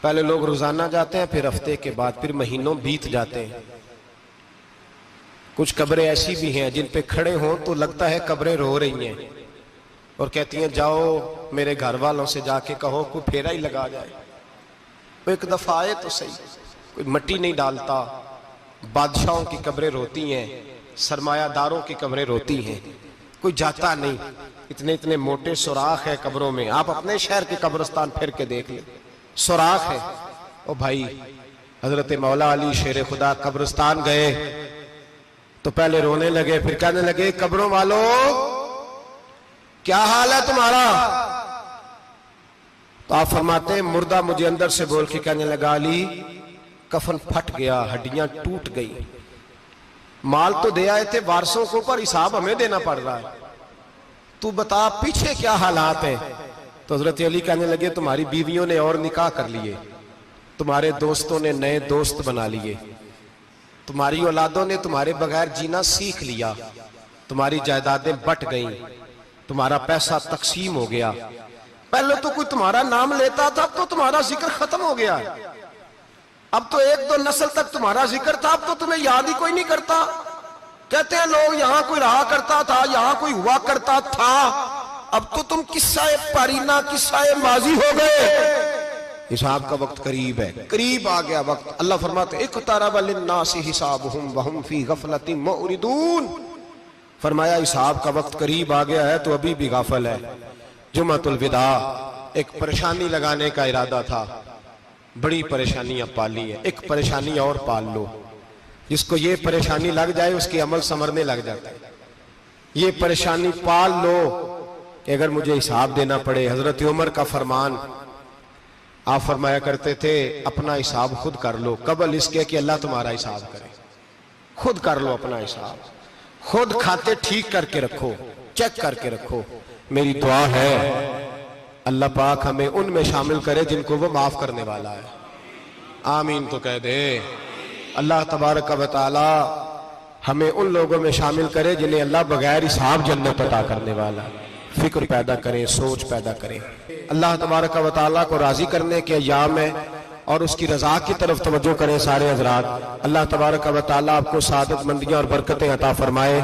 پہلے لوگ روزانہ جاتے ہیں، پھر ہفتے کے بعد، پھر مہینوں بیت جاتے ہیں۔ کچھ قبریں ایسی بھی ہیں جن پہ کھڑے ہوں تو لگتا ہے قبریں رو رہی ہیں اور کہتی ہیں جاؤ میرے گھر والوں سے جا کے کہو کوئی پھیرا ہی لگا جائے، وہ ایک دفعہ آئے تو صحیح۔ کوئی مٹی نہیں ڈالتا، بادشاہوں کی قبریں روتی ہیں، سرمایہ داروں کی قبریں روتی ہیں، کوئی جاتا نہیں۔ اتنے اتنے موٹے سوراخ ہے قبروں میں، آپ اپنے شہر کے قبرستان پھر کے دیکھ لیں، سوراخ ہے۔ او بھائی حضرت مولا علی شیر خدا قبرستان گئے تو پہلے رونے لگے، پھر کہنے لگے قبروں والوں کیا حال ہے تمہارا؟ تو آپ فرماتے ہیں مردہ مجھے اندر سے بول کے کہنے لگا علی کفن پھٹ گیا، ہڈیاں ٹوٹ گئی، مال تو دے آئے تھے وارثوں کو پر حساب ہمیں دینا پڑ رہا ہے، تو بتا پیچھے کیا حالات ہیں؟ تو حضرت علی کہنے لگے تمہاری بیویوں نے اور نکاح کر لیے، تمہارے دوستوں نے نئے دوست بنا لیے، تمہاری اولادوں نے تمہارے بغیر جینا سیکھ لیا، تمہاری جائیدادیں بٹ گئیں، تمہارا پیسہ تقسیم ہو گیا۔ پہلے تو کوئی تمہارا نام لیتا تھا، اب تو تمہارا ذکر ختم ہو گیا، اب تو 1-2 نسل تک تمہارا ذکر تھا، اب تو تمہیں یاد ہی کوئی نہیں کرتا۔ کہتے ہیں لوگ یہاں کوئی رہا کرتا تھا، یہاں کوئی ہوا کرتا تھا، اب تو تم قصہ پارینہ، قصہ ماضی ہو گئے۔ حساب کا وقت قریب ہے، قریب آ گیا وقت۔ اللہ فرماتے ہیں اقترب للناس حسابهم وهم فی غفلۃ معرضون، فرمایا حساب کا وقت قریب آ گیا ہے تو ابھی بھی غافل ہے۔ جمعۃ الوداع ایک پریشانی لگانے کا ارادہ تھا، بڑی پریشانیاں پالی ہیں، ایک پریشانی اور پال لو، جس کو یہ پریشانی لگ جائے اس کی عمل ثمرنے لگ جاتا ہے۔ یہ پریشانی پال لو کہ اگر مجھے حساب دینا پڑے۔ حضرت عمر کا فرمان، آپ فرمایا کرتے تھے اپنا حساب خود کر لو قبل اس کے کہ اللہ تمہارا حساب کرے۔ خود کر لو اپنا حساب، خود کھاتے ٹھیک کر کے رکھو، چیک کر کے رکھو۔ میری دعا ہے اللہ پاک ہمیں ان میں شامل کرے جن کو وہ معاف کرنے والا ہے، آمین تو کہہ دے۔ اللہ تبارک و تعالی ہمیں ان لوگوں میں شامل کرے جنہیں اللہ بغیر حساب جنت عطا کرنے والا ہے۔ فکر پیدا کریں، سوچ پیدا کریں۔ اللہ تبارک و تعالیٰ کو راضی کرنے کے ایام ہے اور اس کی رضا کی طرف توجہ کریں سارے حضرات۔ اللہ تبارک و تعالیٰ آپ کو سعادت مندیاں اور برکتیں عطا فرمائے۔